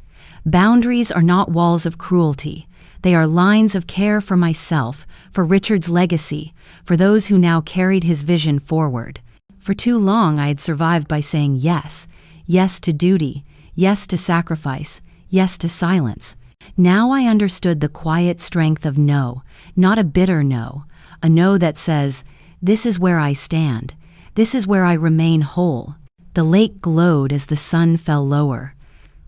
Boundaries are not walls of cruelty. They are lines of care for myself, for Richard's legacy, for those who now carried his vision forward. For too long I had survived by saying yes. Yes to duty. Yes to sacrifice. Yes to silence. Now I understood the quiet strength of no, not a bitter no. A no that says, this is where I stand. This is where I remain whole. The lake glowed as the sun fell lower.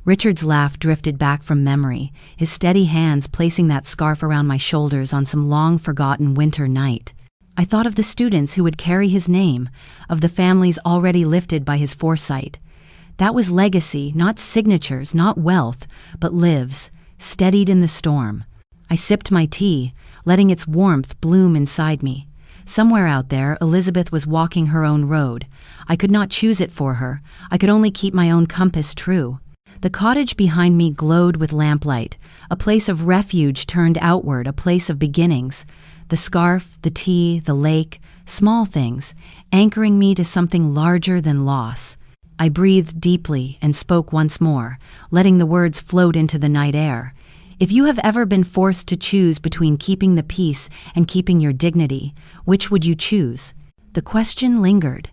Richard's laugh drifted back from memory, his steady hands placing that scarf around my shoulders on some long-forgotten winter night. I thought of the students who would carry his name, of the families already lifted by his foresight. That was legacy, not signatures, not wealth, but lives, steadied in the storm. I sipped my tea, letting its warmth bloom inside me. Somewhere out there, Elizabeth was walking her own road. I could not choose it for her. I could only keep my own compass true. The cottage behind me glowed with lamplight, a place of refuge turned outward, a place of beginnings. The scarf, the tea, the lake, small things, anchoring me to something larger than loss. I breathed deeply and spoke once more, letting the words float into the night air. If you have ever been forced to choose between keeping the peace and keeping your dignity, which would you choose? The question lingered.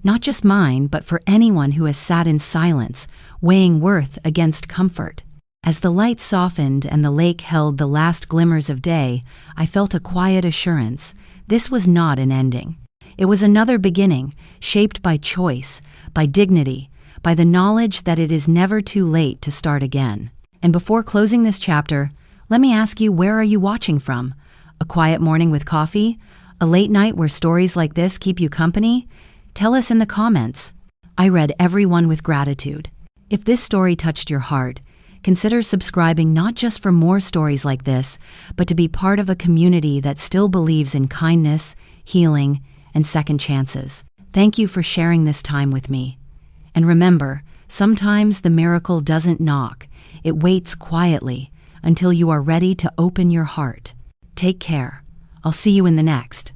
Not just mine, but for anyone who has sat in silence, weighing worth against comfort. As the light softened and the lake held the last glimmers of day, I felt a quiet assurance. This was not an ending. It was another beginning, shaped by choice, by dignity, by the knowledge that it is never too late to start again. And before closing this chapter, let me ask you, where are you watching from? A quiet morning with coffee? A late night where stories like this keep you company? Tell us in the comments. I read every one with gratitude. If this story touched your heart, consider subscribing not just for more stories like this, but to be part of a community that still believes in kindness, healing, and second chances. Thank you for sharing this time with me. And remember, sometimes the miracle doesn't knock. It waits quietly until you are ready to open your heart. Take care. I'll see you in the next.